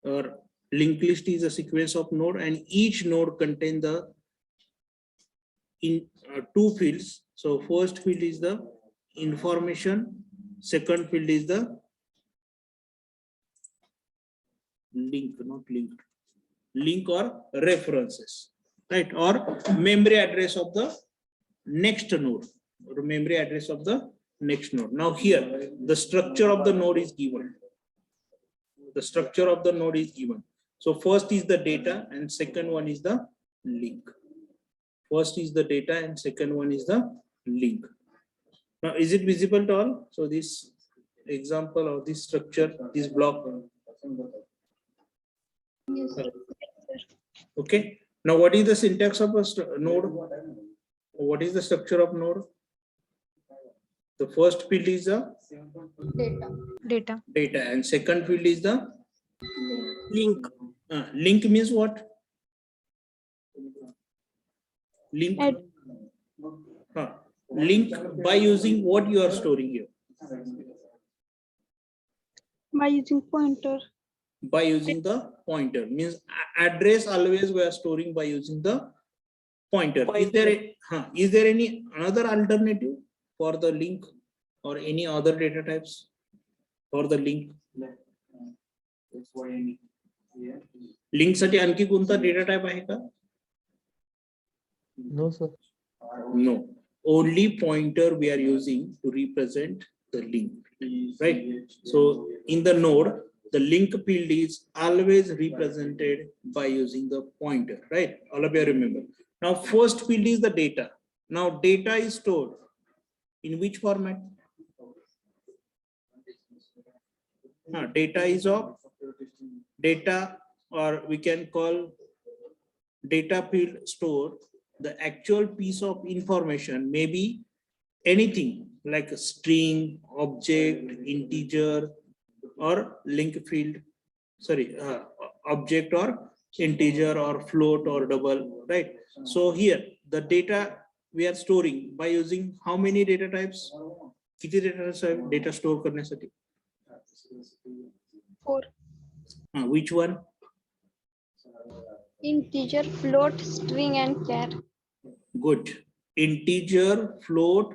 or linked list is a sequence of node, and each node contains the two fields. So first field is the information, second field is the link, not linked, link or references, right? Or memory address of the next node, or memory address of the next node. Now here the structure of the node is given. The structure of the node is given. So first is the data and second one is the link. First is the data and second one is the link. Now is it visible to all? So this example of this structure, this block. Okay. Now what is the syntax of a node? What is the structure of node? The first field is the Data. data and second field is the Link. link means what? Link. Link by using what you are storing here. By using pointer. By using the pointer means address always we are storing by using the pointer. Is there any another alternative for the link or any other data types for the link? Link साठी आणखी कोणता data type आहे का? No, sir. No, only pointer we are using to represent the link, right? So in the node, the link field is always represented by using the pointer, right? All of you remember. Now first field is the data. Now data is stored in which format? Data is of data, or we can call data field store the actual piece of information, maybe anything like a string, object, integer, or link field, sorry, object or integer or float or double, right? So here the data we are storing by using how many data types? किती data store करण्यासाठी? 4. Which one? Integer, float, string, and char. Good. Integer, float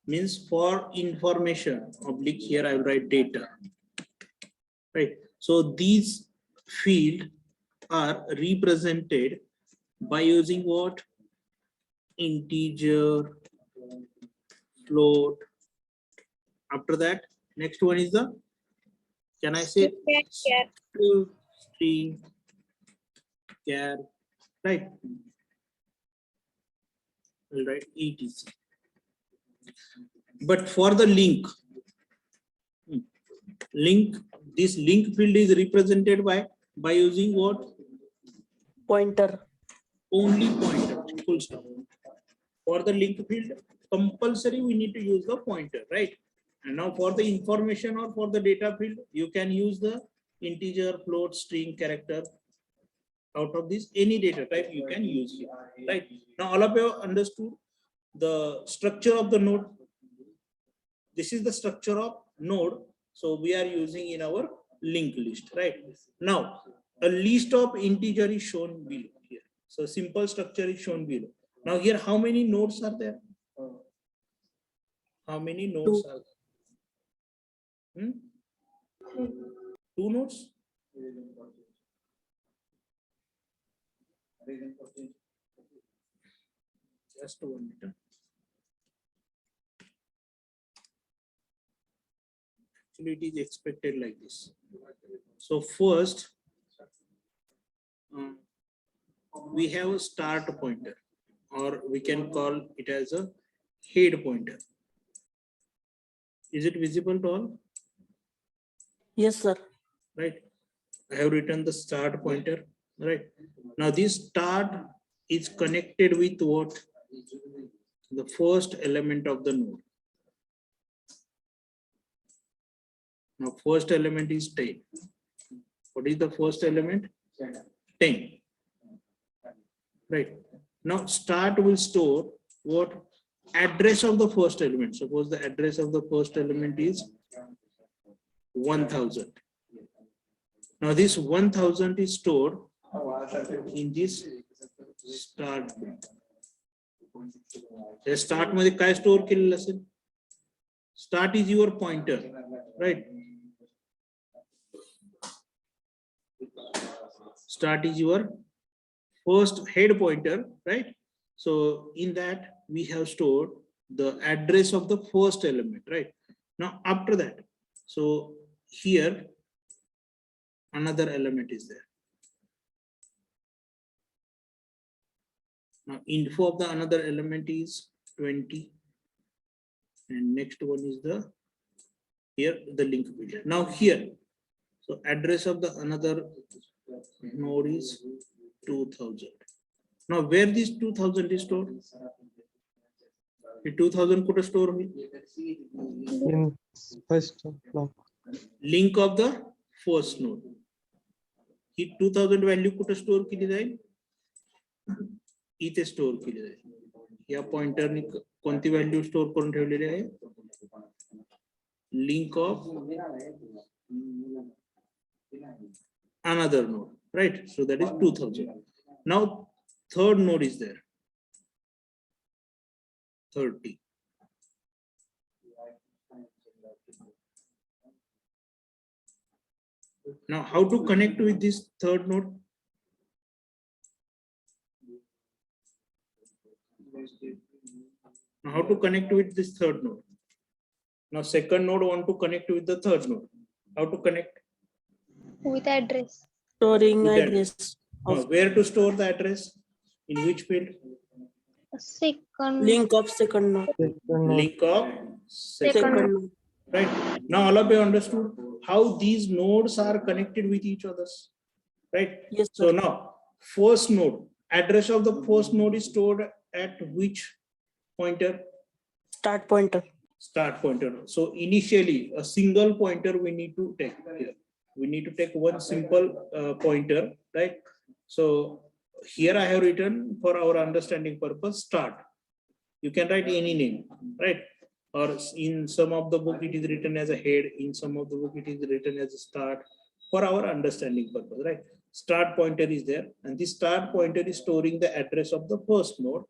means for information. Oblique here I will write data. Right. So these fields are represented by using what? Integer, float. After that, next one is the, can I say string, char, right? I'll write etc. But for the link, this link field is represented by using what? Pointer. Only pointer, full stop. For the link field, compulsory we need to use the pointer, right? And now for the information or for the data field, you can use the integer, float, string, character. Out of this, any data type you can use here, right? Now all of you understood the structure of the node. This is the structure of node. So we are using in our linked list, right? Now a list of integer is shown below here. So simple structure is shown below. Now here, how many nodes are there? How many nodes are there? 2 nodes? Just 1 minute. Actually, it is expected like this. So first, we have a start pointer, or we can call it as a head pointer. Is it visible to all? Yes, sir. Right. I have written the start pointer. Right. Now this start is connected with what? The first element of the node. Now first element is 10. What is the first element? 10. Right. Now start will store what? Address of the first element. Suppose the address of the first element is 1000. Now this 1000 is stored in this start. The start मध्ये काय store केलेलं असेल? Start is your pointer, right? Start is your first head pointer, right? So in that we have stored the address of the first element, right? Now after that, so here another element is there. Now info of the another element is 20, and next one is the here the link field. Now here, so address of the another node is 2000. Now where this 2000 is stored? The 2000 could store in first block. link of the first node. He 2000 value कुठे store केली जाईल? इथे store केली जाईल. या पॉइंटरने कोणती value store करून ठेवलेली आहे? Link of another node, right? So that is 2000. Now third node is there, 30. Now how to connect with this third node? Now how to connect with this third node? Now second node want to connect with the third node. How to connect? With address. Storing With that. address. Where to store the address? In which field? Second. Link of second node. Link of second. Second node. Right. Now all of you understood how these nodes are connected with each others. Right. Yes, So sir. now first node, address of the first node is stored at which pointer? Start pointer. Start pointer. So initially a single pointer we need to take here. We need to take one simple pointer, right? So here I have written for our understanding purpose start. You can write any name, right? Or in some of the book it is written as a head, in some of the book it is written as a start, for our understanding purpose, right? Start pointer is there, and this start pointer is storing the address of the first node.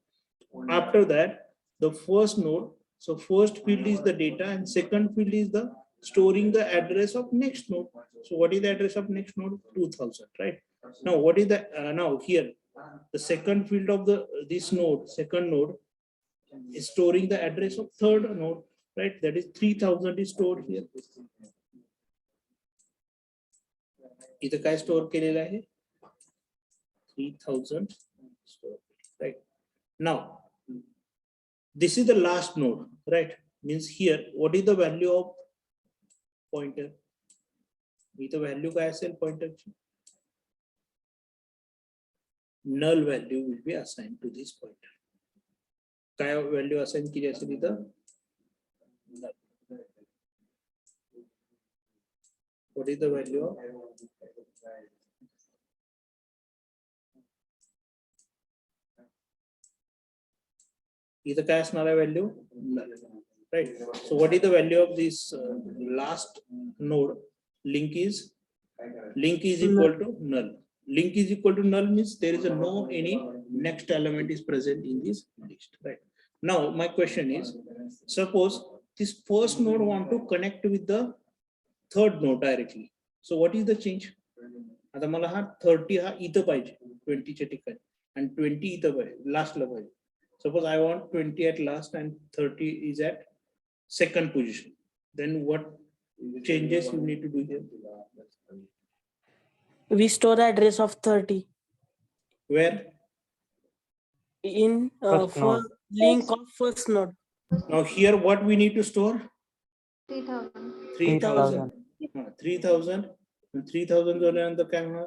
After that, the first node, so first field is the data and second field is the storing the address of next node. So what is the address of next node? 2000, right? Now what is the now here the second field of the this node, second node, is storing the address of third node, right? That is 3000 is stored here. इथं काय store केलेलं आहे? 3000 stored, right? Now this is the last node, right? Means here what is the value of pointer? इथं value काय असेल pointer ची? null value will be assigned to this pointer. काय value assign केली असेल इथं? Null. What is the value of? Either काय असणार आहे value? Null. Right. So what is the value of this last node? Link is equal to null. Link is equal to null means there is a no any next element is present in this list. Right. Now my question is, suppose this first node want to connect with the third node directly. So what is the change? आता मला हा 30 हा इथं पाहिजे 20 च्या ठिकाणी आणि 20 इथं पाहिजे last ला पाहिजे. Suppose I want 20 at last and 30 is at second position. Then what changes you need to do here? We store address of 30 Where? in First for node. link of first node. Now here what we need to store? 3000. 3000. 3000. 3000 झाल्यानंतर काय होणार?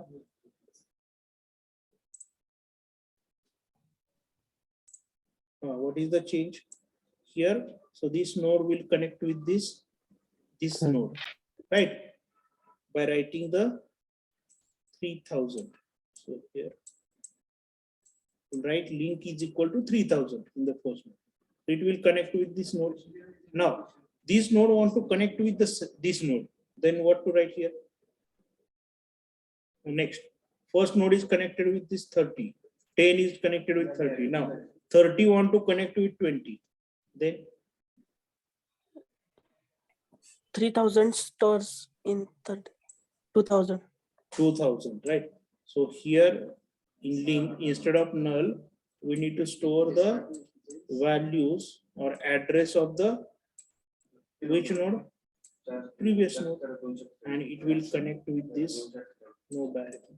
What is the change here? So this node will connect with this node, right? By writing the 3000. So here, write link is equal to 3000 in the first node. It will connect with this node. Now, this node want to connect with this node. Then what to write here? Next, first node is connected with this 30. 10 is connected with 30. Now, 30 want to connect with 20. Then 3000 stores in 2000. 2000, right? So here in link, instead of null, we need to store the values or address of the which node? Previous node, and it will connect with this node directly.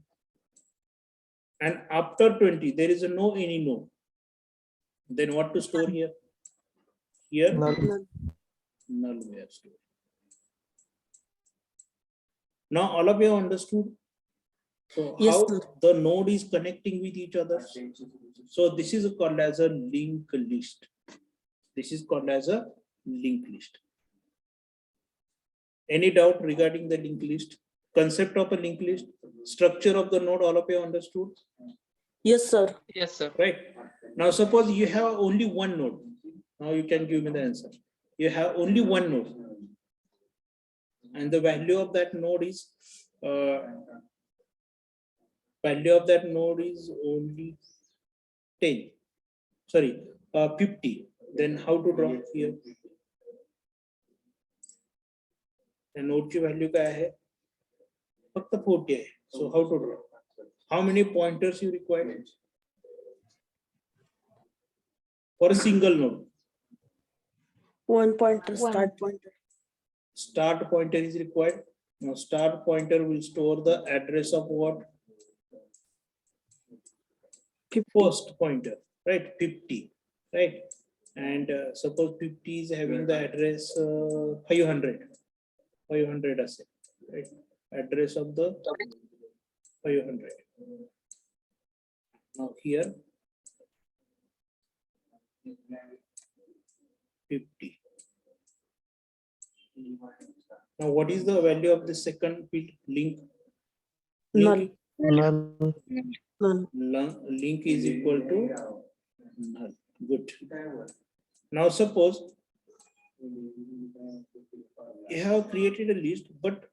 And after 20, there is a no any node. Then what to store here? Here, Null. null we have stored. Now all of you understood. So Yes, how sir. the node is connecting with each other. So this is called as a linked list. This is called as a linked list. Any doubt regarding the linked list? Concept of a linked list, structure of the node, all of you understood, Yes, sir. Yes, sir. right? Now suppose you have only one node. Now you can give me the answer. You have only one node. And the value of that node is only 10. Sorry, 50. Then how to draw here? The node ची value काय आहे? फक्त 40 आहे. So how to draw? How many pointers you require for a single node? 1 pointer, One. start pointer. Start pointer is required. Now start pointer will store the address of what? 50. First pointer, right? 50, right? And suppose 50 is having the address 500 asset, right? Address of the 500. Now here 50. Now what is the value of the second field link? Null. Null. Null. Link is equal to null. Good. Now suppose you have created a list, but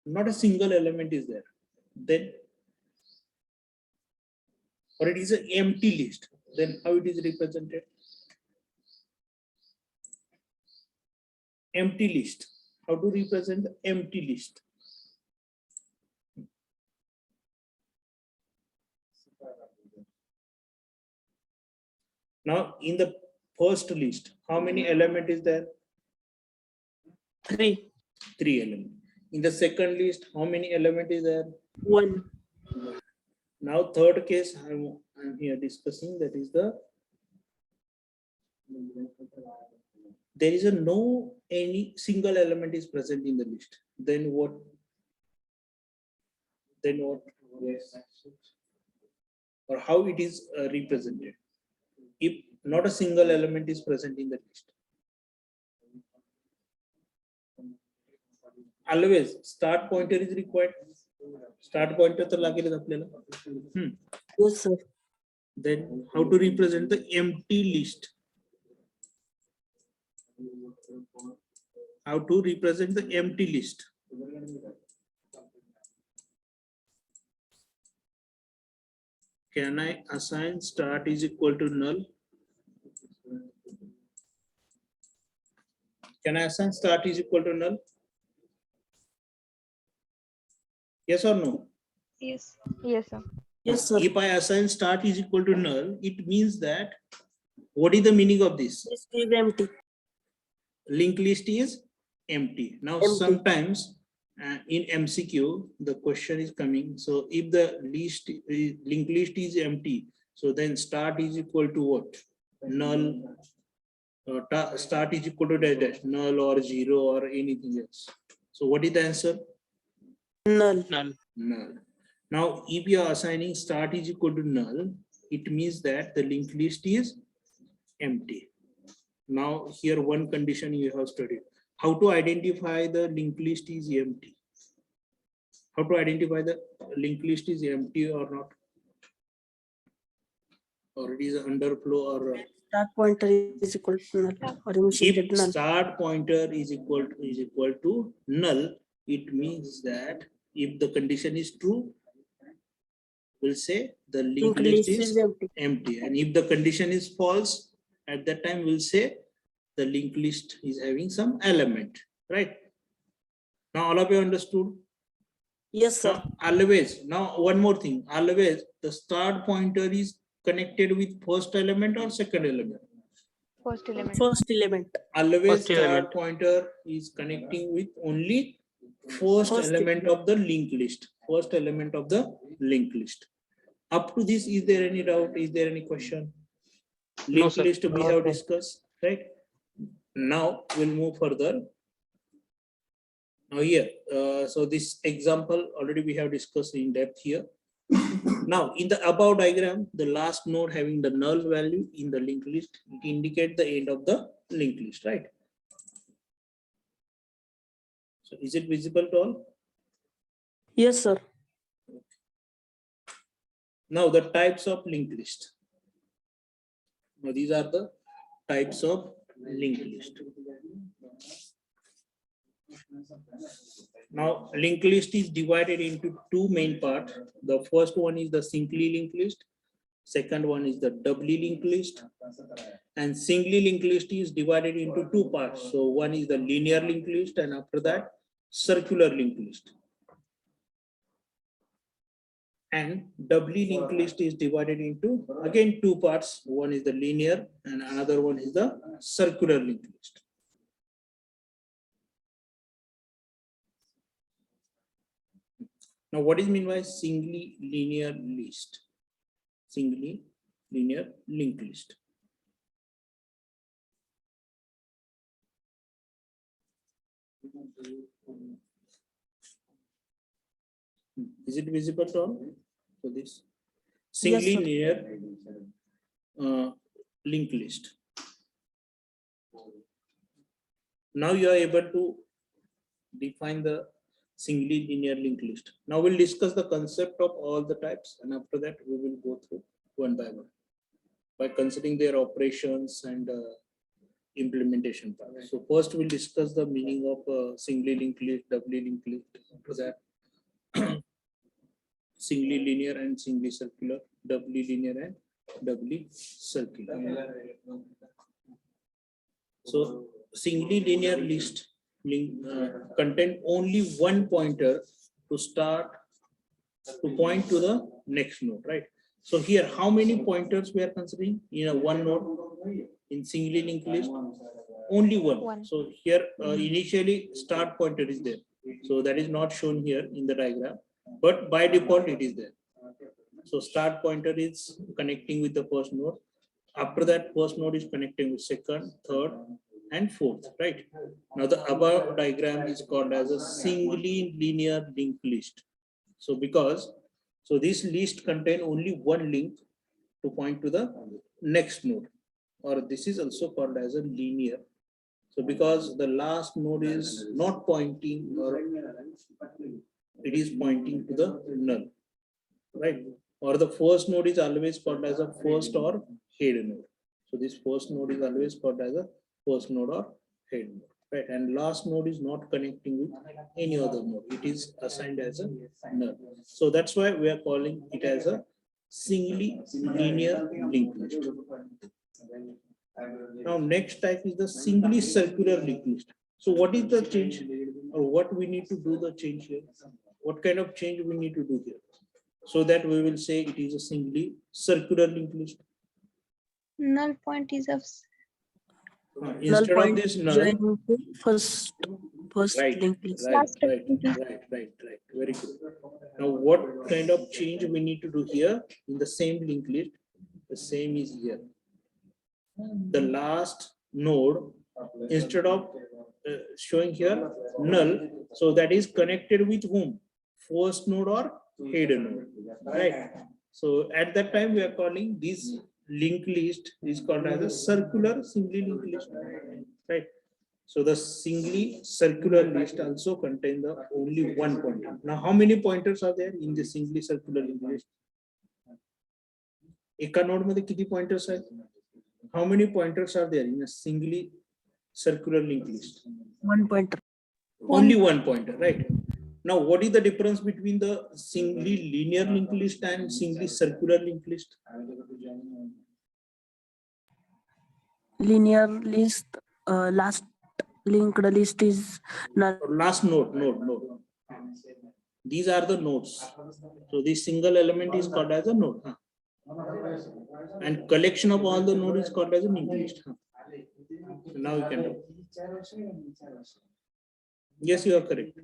not a single element is there. Then, or it is an empty list. Then how it is represented? Empty list. How to represent the empty list? Now in the first list, how many element is there? 3. 3 element. In the second list, how many element is there? 1. Now third case I'm here discussing, that is the there is a no any single element is present in the list. Then what? or how it is represented if not a single element is present in the list. Always start pointer is required. Start pointer तर लागेलच आपल्याला. Yes, sir. Then how to represent the empty list? How to represent the empty list? Can I assign start is equal to null? Can I assign start is equal to null? Yes or no? Yes. Yes, sir. Yes, sir. If I assign start is equal to null, it means that what is the meaning of this? This is empty. Linked list is empty. Now Empty. sometimes in MCQ the question is coming. So if the linked list is empty, so then start is equal to what? Null. Start is equal to dash dash, null or zero or anything else. So what is the answer? Null. Null. Now if you are assigning start is equal to null, it means that the linked list is empty. Now here one condition you have studied. How to identify the linked list is empty? How to identify the linked list is empty or not? Or it is an underflow or Start pointer is equal to null or initiated if null. start pointer is equal to null, it means that if the condition is true, we'll say the linked Linked list list is is empty. empty, and if the condition is false, at that time we'll say the linked list is having some element, right? Now all of you understood? Yes, sir. Now always, now one more thing, always the start pointer is connected with first element or second element. First element. First element. Always start pointer is connecting with only first element of the linked list. First element of the linked list. Up to this, is there any doubt? Is there any question? Linked list we have discussed, right? Now we'll move further. Now here, so this example already we have discussed in depth here. Now in the above diagram, the last node having the null value in the linked list, it indicates the end of the linked list, right? So is it visible to all? Yes, sir. Now the types of linked list. Now these are the types of linked list. Now linked list is divided into two main parts. The first one is the singly linked list. Second one is the doubly linked list. And singly linked list is divided into two parts. So one is the linear linked list, and after that circular linked list. And doubly linked list is divided into again two parts. One is the linear and another one is the circular linked list. Now what is meant by singly linear list? Singly linear linked list. Is it visible to all? So this singly Yes, sir. linear linked list. Now you are able to define the singly linear linked list. Now we'll discuss the concept of all the types, and after that we will go through one by one by considering their operations and implementation part. So first we'll discuss the meaning of singly linked list, doubly linked list. After that, singly linear and singly circular, doubly linear and doubly circular. So singly linear list contain only one pointer to start to point to the next node, right? So here, how many pointers we are considering in a one node in singly linked list? Only one. So here initially start pointer is there. So that is not shown here in the diagram, but by default it is there. So start pointer is connecting with the first node. After that, first node is connecting with second, third, and fourth, right? Now the above diagram is called as a singly linear linked list. So because So this list contain only one link to point to the next node, or this is also called as a linear. So because the last node is not pointing, or it is pointing to the null, right? Or the first node is always called as a first or head node. So this first node is always called as a first node or head node, right? And last node is not connecting with any other node. It is assigned as a null. So that's why we are calling it as a singly linear linked list. Now next type is the singly circular linked list. So what is the change, or what we need to do the change here? What kind of change we need to do here? So that we will say it is a singly circular linked list. Null point is of Instead of point this null, join to first right, link list. right. Very good. Now, what kind of change we need to do here in the same linked list? The same is here. The last node, instead of showing here null, so that is connected with whom? First node or head node, right? So at that time we are calling this linked list is called as a circular singly linked list, right? So the singly circular list also contain the only one pointer. Now how many pointers are there in the singly circular linked list? एका node मध्ये किती pointers आहेत? How many pointers are there in a singly circular linked list? 1 pointer. Only one pointer, right? Now, what is the difference between the singly linear linked list and singly circular linked list? Linear list, last linked list is null. Or last node. These are the nodes. So this single element is called as a node. Huh? And collection of all the nodes is called as a linked list. Huh? So now you can do. Yes, you are correct.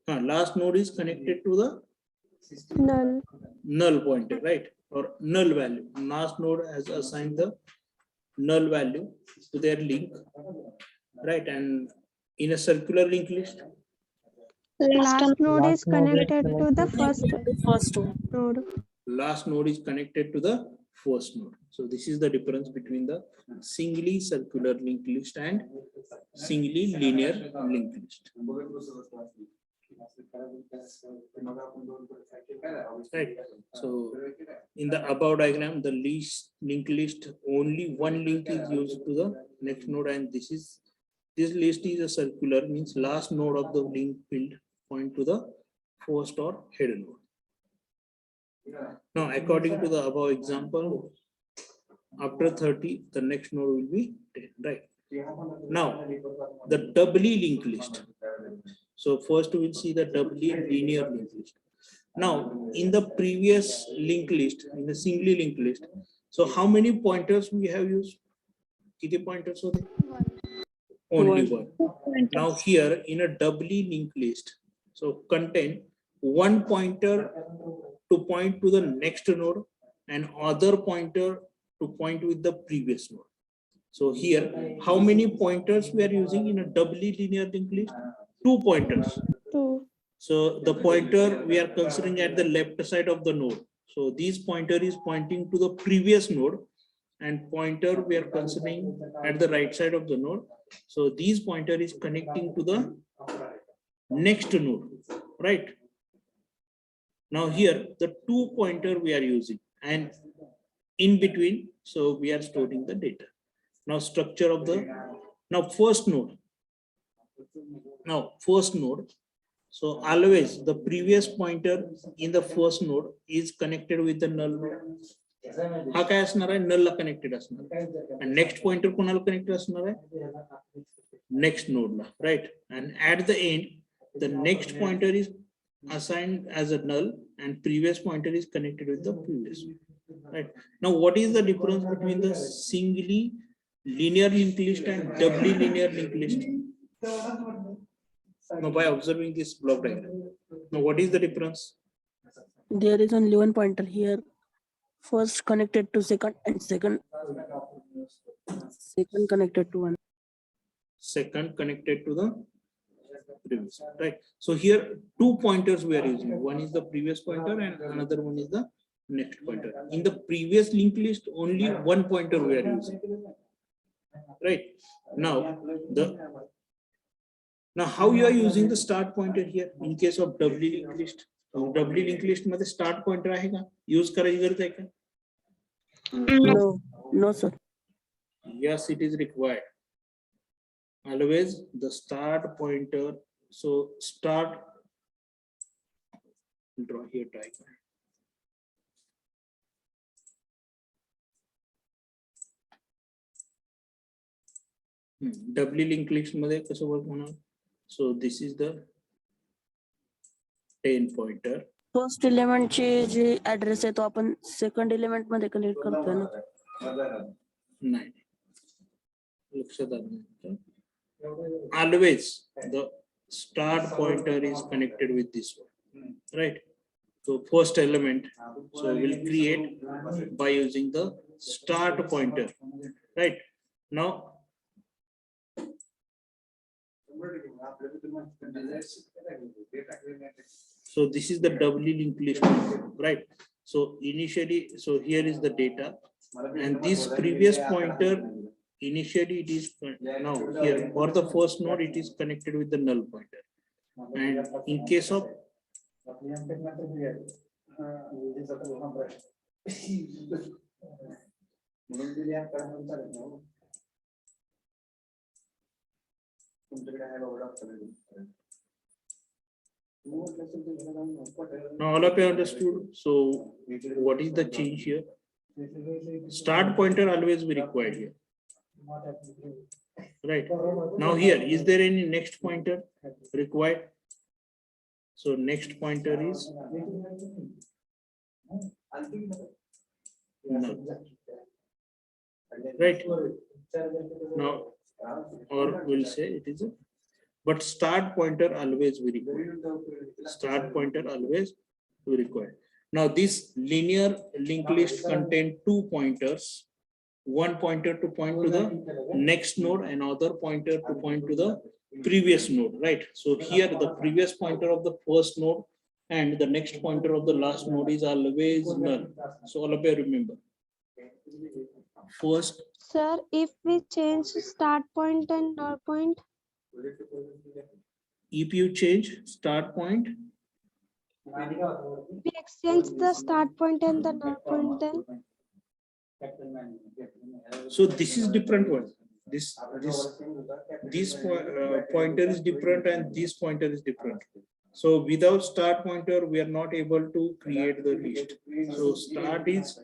Last node is connected to the null pointer, right? Or null value. Last node has assigned the null value to their link, right? And in a circular linked list, Last node is connected to the First one. node. last node is connected to the first node. So this is the difference between the singly circular linked list and singly linear linked list. Right. So in the above diagram, the linked list, only one link is used to the next node, and this list is a circular, means last node of the link field point to the first or head node. Now, according to the above example, after 30, the next node will be 10, right? Now, the doubly linked list. So first we will see the doubly linear linked list. Now, in the previous linked list, in the singly linked list, so how many pointers we have used? Kiti pointers are there? Only one. Now here in a doubly linked list, so contain one pointer to point to the next node and other pointer to point with the previous node. So here, how many pointers we are using in a doubly linear linked list? 2 pointers. So the pointer we are considering at the left side of the node. So this pointer is pointing to the previous node, and pointer we are considering at the right side of the node. So this pointer is connecting to the next node, right? Now here the 2 pointer we are using, and in between, so we are storing the data. Now structure of the, now first node. So always the previous pointer in the first node is connected with the null node. हा काय असणार आहे, null ला connected असणार आहे. And next pointer कोणाला connected असणार आहे? Next node La, right? And at the end, the next pointer is assigned as a null and previous pointer is connected with the previous one, right? Now what is the difference between the singly linear linked list and doubly linear linked list? Now by observing this block diagram, now what is the difference? There is only one pointer here. First connected to second, and second connected to one. Second connected to the previous, right? So here two pointers we are using. One is the previous pointer and another one is the next pointer. In the previous linked list, only one pointer we are using, right? Now how you are using the start pointer here in case of doubly linked list? Doubly linked list मध्ये start pointer आहे का? Use करायची गरज आहे का? No, no, sir. Yes, it is required. Always the start pointer. So start, draw here diagram. Doubly linked list मध्ये कसं work होणार? So this is the 10 pointer. First element चे जे ऍड्रेस आहे तो आपण सेकंड एलिमेंट मध्ये कनेक्ट करतोय ना. नाही लक्षात आलं नाही. Always the start pointer is connected with this one, right? So first element, so we'll create by using the start pointer, right? Now so this is the doubly linked list, right? So initially, so here is the data, and this previous pointer initially it is now here for the first node it is connected with the null pointer, and in case of now all of you understood. So what is the change here? Start pointer always be required here, right? Now here is there any next pointer required? So next pointer is null, right? Now or we'll say it is a, but start pointer always be required. Start pointer always be required. Now this linear linked list contain two pointers, one pointer to point to the next node and other pointer to point to the previous node, right? So here the previous pointer of the first node and the next pointer of the last node is always null. So all of you remember. First, Sir, if we change start point and null point, if you change start point, we exchange the start point and the null point then. so this is different one. This pointer is different and this pointer is different. So without start pointer, we are not able to create the list. So start is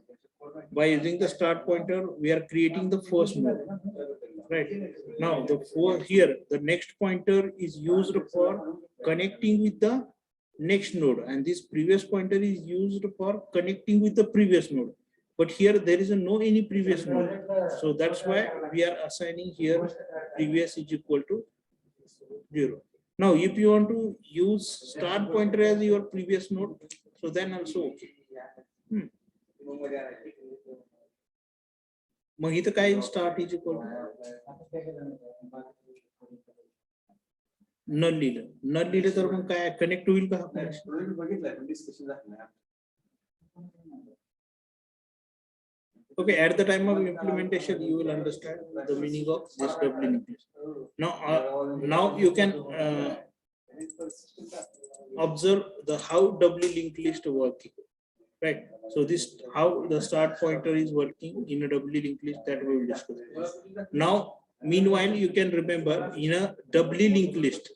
by using the start pointer, we are creating the first node. Right now, here the next pointer is used for connecting with the next node, and this previous pointer is used for connecting with the previous node. But here there is no any previous node, so that's why we are assigning here previous is equal to 0. Now, if you want to use start pointer as your previous node, so then also okay. मग इथं काय start is equal नल लिहिलं तर मग काय connect होईल का? Okay, at the time of implementation you will understand the meaning of this doubly linked list. Now you can observe the how doubly linked list working, right? So this how the start pointer is working in a doubly linked list, that we will discuss. Now meanwhile you can remember in a doubly linked list,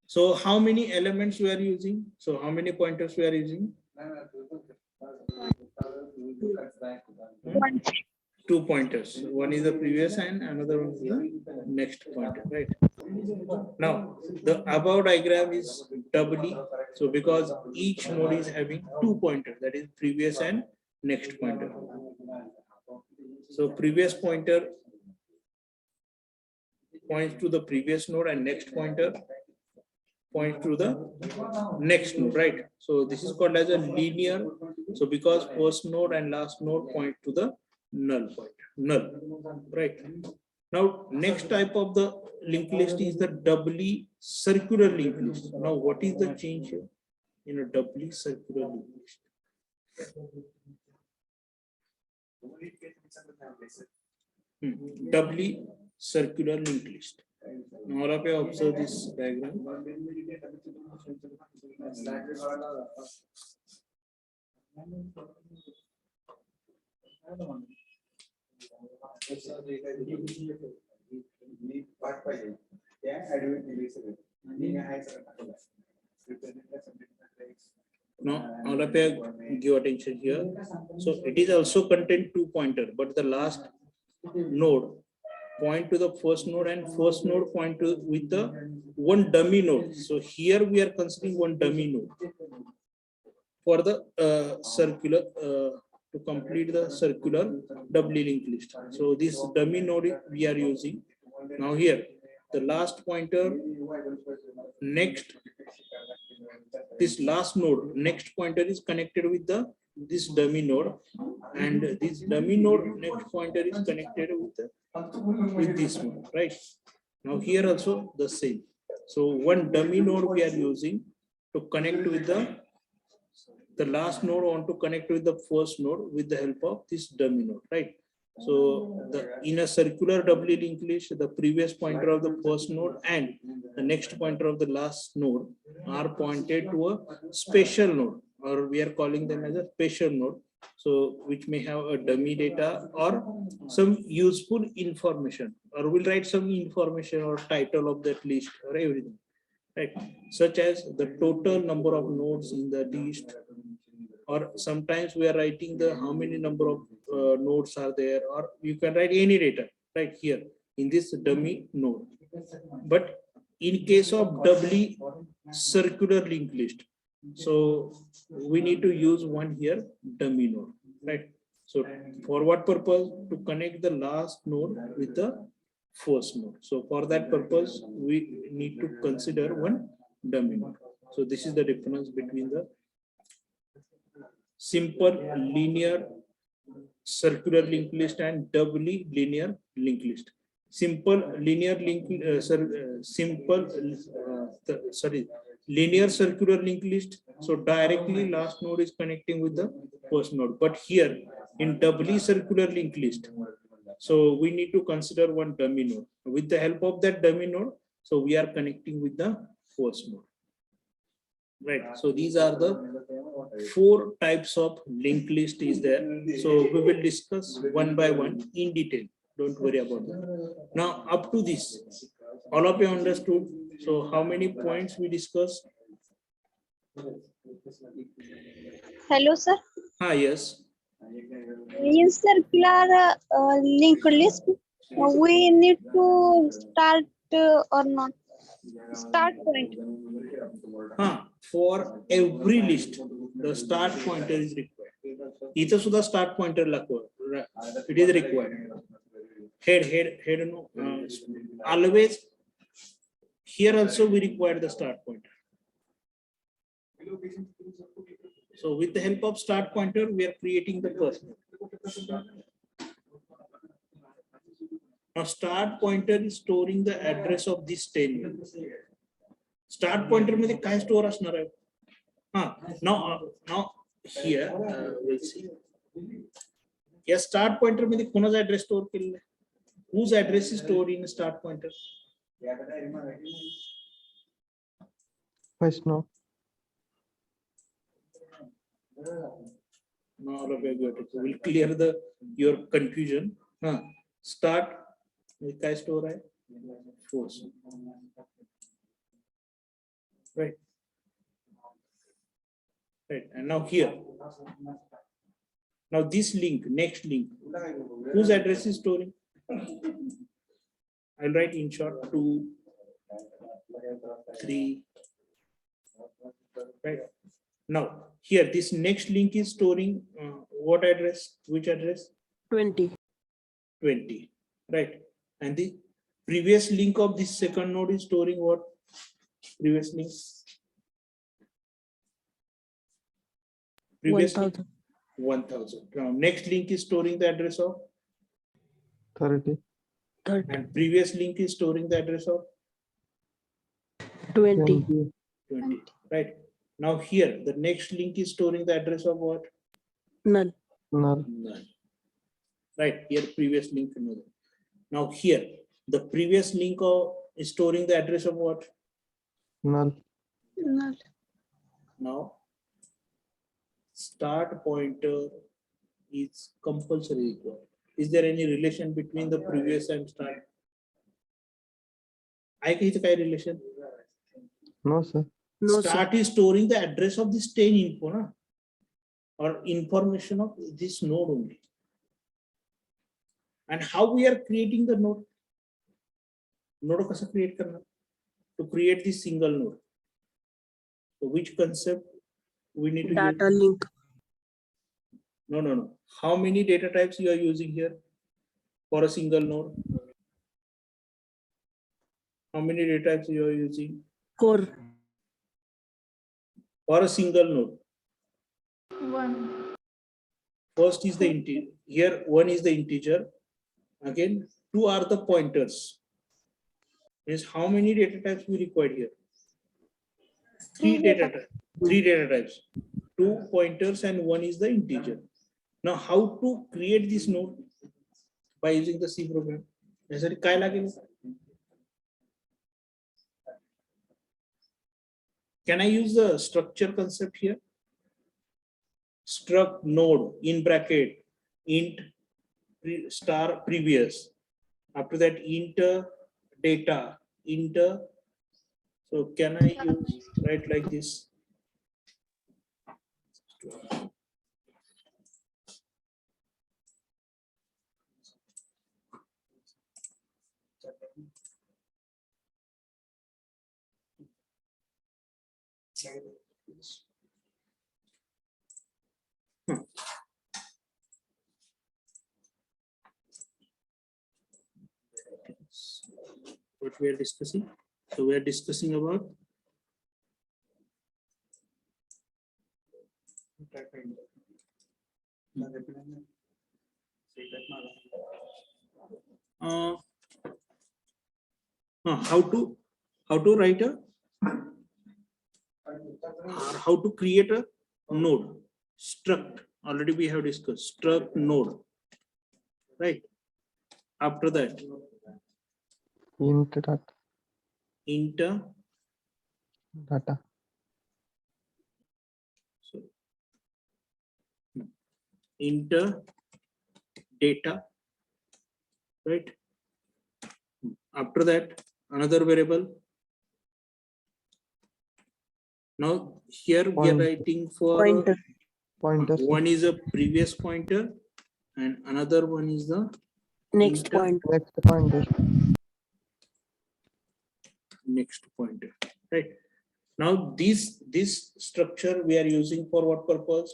so how many elements we are using? So how many pointers we are using? 2 pointers. One is the previous and another one is the next pointer, right? Now the above diagram is doubly, so because each node is having 2 pointers, that is previous and next pointer. So previous pointer points to the previous node and next pointer points to the next node, right? So this is called as a linear. So because first node and last node point to the null point, null, right? Now, next type of the linked list is the doubly circular linked list. Now, what is the change here in a doubly circular linked list? Doubly circular linked list. Now, all of you observe this diagram. Now, all of you give attention here. So it is also contain two pointer, but the last node point to the first node and first node point to with the one dummy node. So here we are considering one dummy node for the circular to complete the circular doubly linked list. So this dummy node we are using. Now here the last pointer next, this last node next pointer is connected with the this dummy node, and this dummy node next pointer is connected with the with this one, right? Now here also the same. So one dummy node we are using to connect with the last node want to connect with the first node with the help of this dummy node, right? So the in a circular doubly linked list, the previous pointer of the first node and the next pointer of the last node are pointed to a special node, or we are calling them as a special node. So which may have a dummy data or some useful information, or we'll write some information or title of that list or everything, right? Such as the total number of nodes in the list, or sometimes we are writing the how many number of nodes are there, or you can write any data right here in this dummy node. But in case of doubly circular linked list, so we need to use one here dummy node, right? So for what purpose? To connect the last node with the first node. So for that purpose, we need to consider one dummy node. So this is the difference between the simple linear circular linked list and doubly linear linked list. Simple linear linear circular linked list. So directly last node is connecting with the first node. But here in doubly circular linked list, so we need to consider one dummy node. With the help of that dummy node, so we are connecting with the first node. Right. So these are the 4 types of linked list is there. So we will discuss one by one in detail. Don't worry about that. Now up to this, all of you understood. So how many points we discussed? Hello, sir. Yes. In circular linked list, we need to start or not start point. For every list, the start pointer is required. Either so the start pointer it is required. Head no. Always here also we require the start pointer. So with the help of start pointer, we are creating the first node. Now start pointer is storing the address of this 10 nodes. Start pointer मध्ये काय store असणार आहे? Now here we'll see. या start pointer मध्ये कोणाचा address store केलेला आहे? Whose address is stored in start pointer? First node. Now all of you got it. So we'll clear your confusion. Start with काय store आहे? First. Right. Right. And now here. Now this link, next link, whose address is storing? I'll write in short 2, 3. Right. Now here this next link is storing what address? Which address? 20. 20. Right. And the previous link of this second node is storing what? Previous link. Previous link, 1000. 1000. Now next link is storing the address of 30. 30, And previous link is storing the address of 20, 20, right? Now here, the next link is storing the address of what? null, null, None. Right, here previous link another. Now here, the previous link is storing the address of what? null, Null. Now, start pointer is compulsory required. Is there any relation between the previous and start? I can say relation. no sir, no sir, Start is storing the address of this 10 info, na? Or information of this node only. And how we are creating the node? Node कैसे create करना? To create this single node. So which concept we need to data use? link, No. How many data types you are using here for a single node? How many data types you are using 4, for a single node? One. First is the integer. Here, one is the integer. Again, two are the pointers. Means how many data types we require here? Three data types. Two pointers and one is the integer. Now, how to create this node? By using the C program. यासाठी काय लागेल? Can I use the structure concept here? Struct node in bracket int star previous. After that int data int. So can I use write like this? What we are discussing? So we are discussing about how to write a or how to create a node struct. Already we have discussed struct node, right? After that int data, int data, so int data, right? After that another variable. Now here we are Pointer. writing for pointer, pointer, one is a previous pointer and another one is the next Inter- point, next pointer, next pointer, right? Now this structure we are using for what purpose?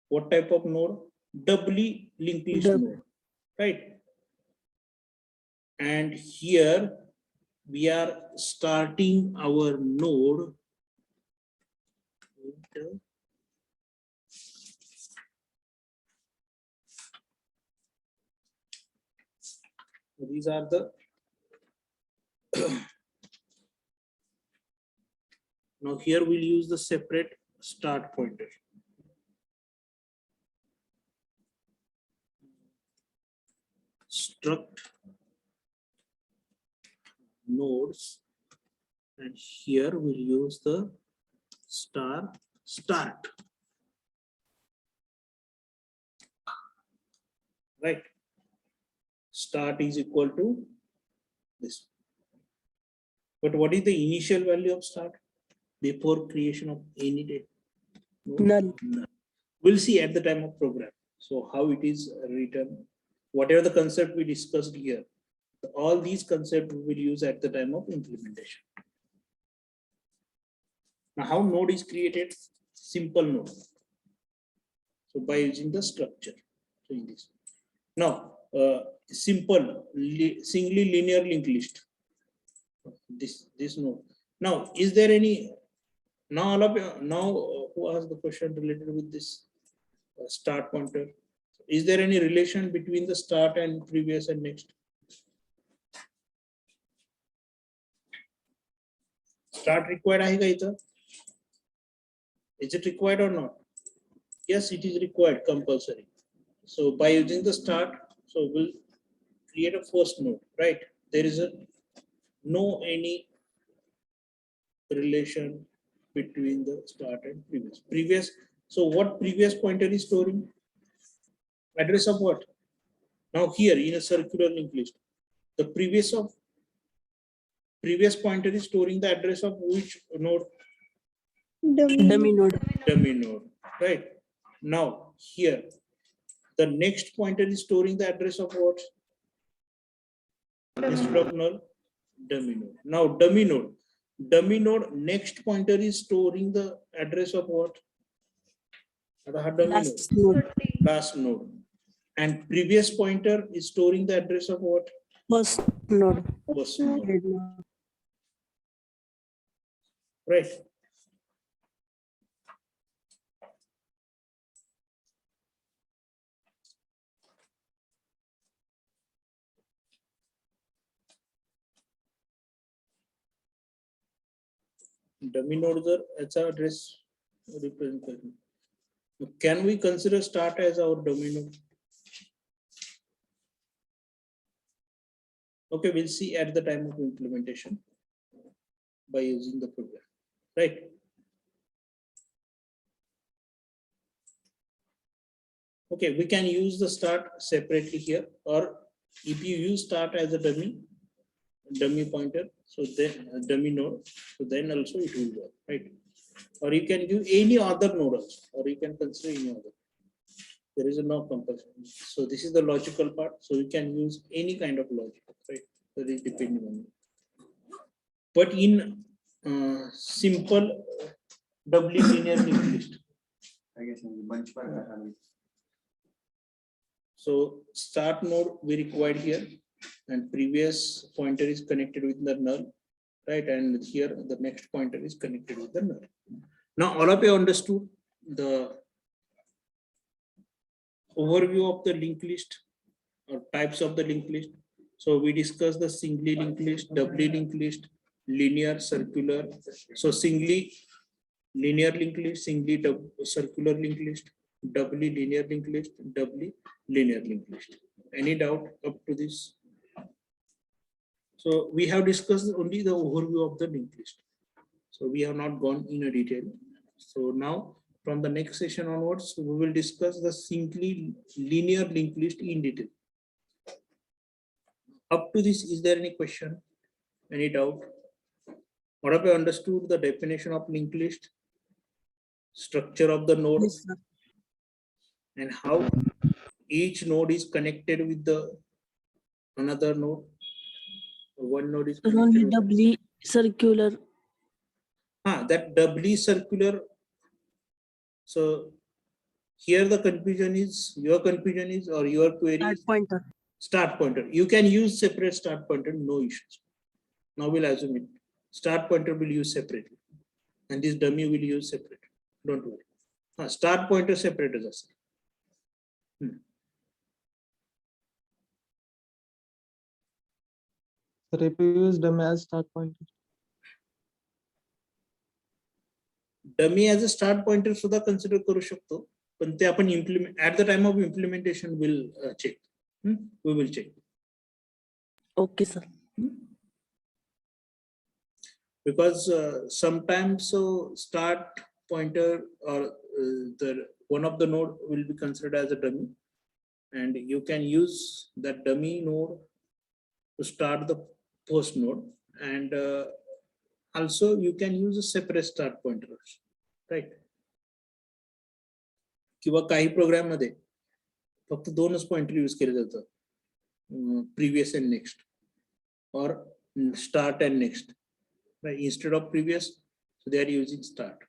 What type of node? Doubly linked list node, right? And here we are starting our node. These are the now here we'll use the separate start pointer. Struct nodes, and here we'll use the start. Right? Start is equal to this. But what is the initial value of start before creation of any data? null, None. We'll see at the time of program. So how it is written, whatever the concept we discussed here, all these concepts we will use at the time of implementation. Now how node is created? Simple node. So by using the structure. So in this. Now simple singly linear linked list. This node. Now is there any now all of you now who asked the question related with this start pointer? Is there any relation between the start and previous and next? Start required आहे का इथं? Is it required or not? Yes, it is required, compulsory. So by using the start, so we'll create a first node, right? There is no any relation between the start and previous. So what previous pointer is storing? Address of what? Now here in a circular linked list, the previous pointer is storing the address of which node? Dummy node. Dummy node, right? Now here, the next pointer is storing the address of what? Instead of null, dummy node. Now dummy node next pointer is storing the address of what? Last node. Last node. And previous pointer is storing the address of what? First node. First node. Head node. Right. Dummy node याचा address represent करतो. Can we consider start as our dummy node? Okay, we'll see at the time of implementation by using the program, right? Okay, we can use the start separately here, or if you use start as a dummy pointer, so then dummy node, so then also it will work, right? Or you can use any other node also, or you can consider any other. There is no compulsion. So this is the logical part. So you can use any kind of logic, right? That is depending on you. But in simple doubly linear linked list. So start node we required here, and previous pointer is connected with the null, right? And here the next pointer is connected with the null. Now all of you understood the overview of the linked list or types of the linked list. So we discussed the singly linked list, doubly linked list, linear, circular. So singly linear linked list, singly circular linked list, doubly linear linked list, doubly linear linked list. Any doubt up to this? So we have discussed only the overview of the linked list. So we have not gone in a detail. So now from the next session onwards, we will discuss the singly linear linked list in detail. Up to this, is there any question? Any doubt? What have you understood the definition of linked list? Structure of the node, Yes, sir. and how each node is connected with the another node. One node is There's only connected with doubly circular. that doubly circular. So here the confusion is, your confusion is, or your query Start is pointer. start pointer. You can use separate start pointer, no issues. Now we'll assume it. Start pointer will use separately, and this dummy will use separate. Don't worry. Start pointer separate as us. Sir, if you use dummy as start pointer. Dummy as a start pointer सुद्धा consider करू शकतो, पण ते आपण implement at the time of implementation will check. We will check. Okay, sir. Because sometimes start pointer or the one of the node will be considered as a dummy, and you can use that dummy node to start the post node, and also you can use a separate start pointer, right? किंवा काही programme मध्ये फक्त दोनच pointer use केले जातात, previous and next, or start and next. Right? Instead of previous, so they are using start,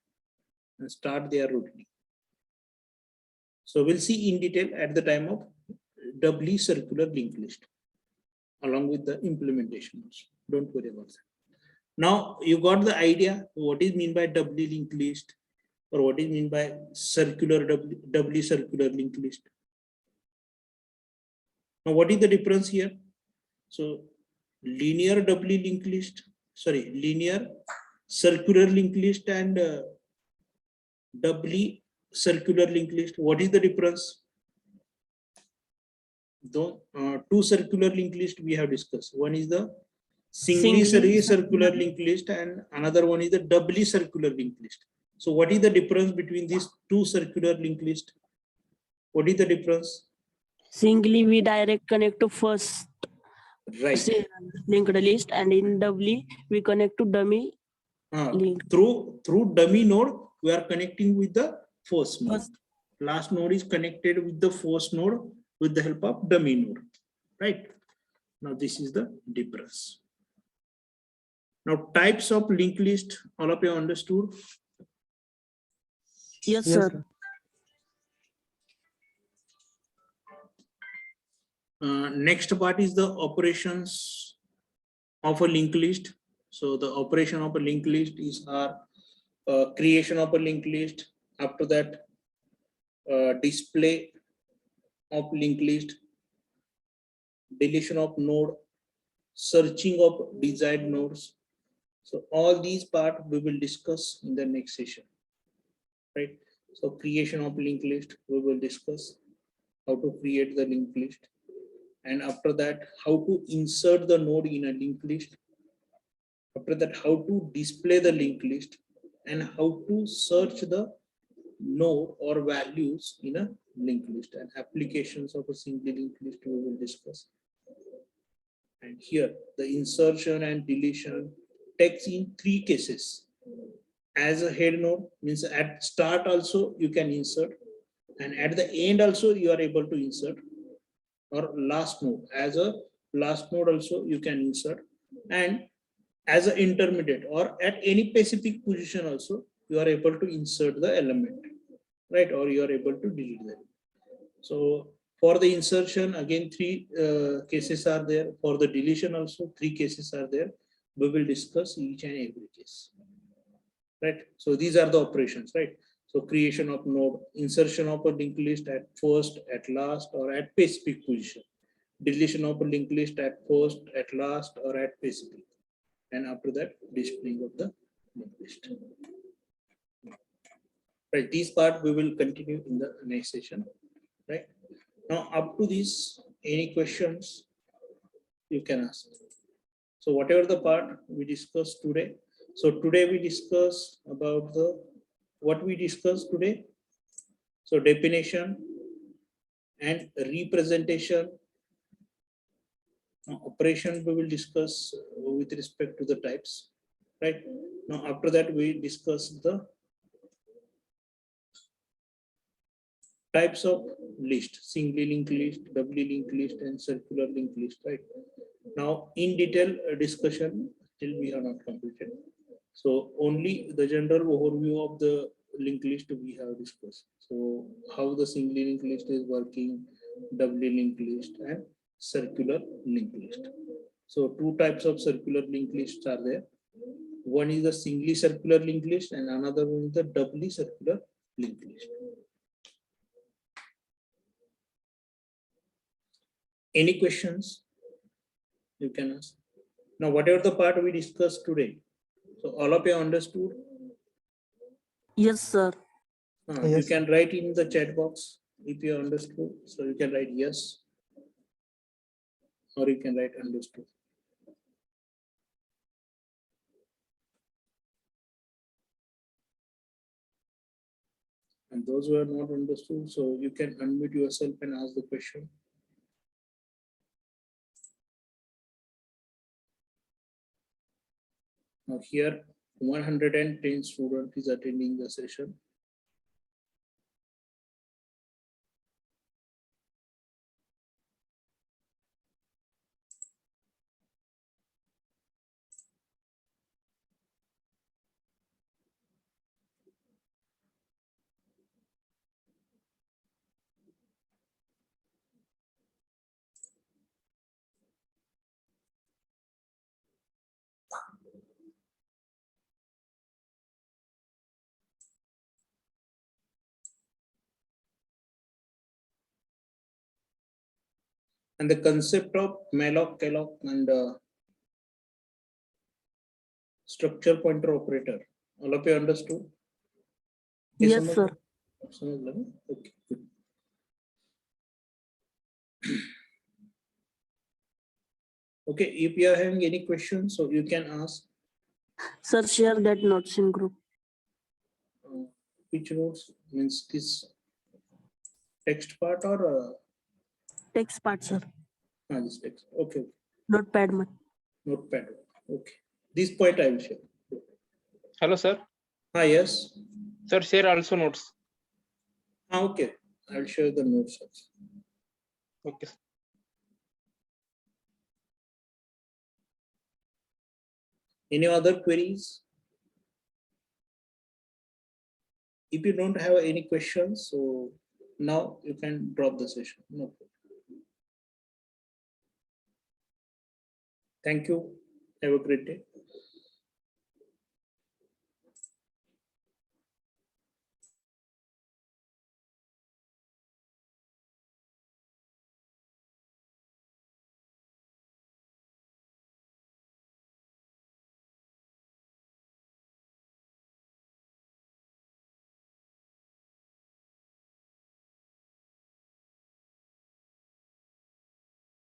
and start they are rotating. So we'll see in detail at the time of doubly circular linked list, along with the implementation also. Don't worry about that. Now you got the idea what is mean by doubly linked list, or what is mean by circular doubly circular linked list. Now what is the difference here? So linear doubly linked list, sorry, linear circular linked list and doubly circular linked list. What is the difference? Two circular linked list we have discussed. One is the singly circular linked list and another one is the doubly circular linked list. So what is the difference between these two circular linked list? What is the difference? Singly, we direct connect to first Right. linked list, and in doubly, we connect to dummy link. Through dummy node, we are connecting with the first node. First. Last node is connected with the first node with the help of dummy node. Right. Now this is the difference. Now types of linked list, all of you understood? Yes, Yes, sir. sir. Next part is the operations of a linked list. So the operation of a linked list is our creation of a linked list. After that, display of linked list, deletion of node, searching of desired nodes. So all these part we will discuss in the next session, right? So creation of linked list, we will discuss how to create the linked list. And after that, how to insert the node in a linked list. After that, how to display the linked list and how to search the node or values in a linked list, and applications of a single linked list we will discuss. And here the insertion and deletion takes in three cases. As a head node, means at start also you can insert, and at the end also you are able to insert, or last node, as a last node also you can insert, and as an intermediate or at any specific position also you are able to insert the element, right? Or you are able to delete them. So for the insertion, again, three cases are there. For the deletion also, three cases are there. We will discuss each and every case, right? So these are the operations, right? So creation of node, insertion of a linked list at first, at last, or at specific position. Deletion of a linked list at first, at last, or at specific. And after that, displaying of the linked list. Right, this part we will continue in the next session, right? Now, up to this, any questions you can ask. So whatever the part we discussed today. So today we discussed about what we discussed today. So definition and representation. Now, operation we will discuss with respect to the types, right? Now after that we discuss the types of list, singly linked list, doubly linked list, and circular linked list, right? Now, in detail discussion till we are not completed. So only the general overview of the linked list we have discussed. So how the singly linked list is working, doubly linked list, and circular linked list. So two types of circular linked lists are there. One is the singly circular linked list, and another one is the doubly circular linked list. Any questions you can ask? Now, whatever the part we discussed today, so all of you understood? Yes, sir. You Yes. can write in the chat box if you understood. So you can write yes, or you can write understood. And those who are not understood, so you can unmute yourself and ask the question. Now here 110 students is attending the session. And the concept of malloc, calloc, and structure pointer operator. All of you understood? Yes, sir. समझ लगा? Okay. Good. Okay, if you are having any questions, so you can ask. Sir, share that notes in group. Which notes means this text part or Text part, sir. this text? Okay, Notepad. notepad. Okay, this point I will share. Hello, sir. Yes. Sir, share also notes. Okay, I'll share the notes also. Okay. Any other queries? If you don't have any questions, so now you can drop the session. No problem. Thank you. Have a great day.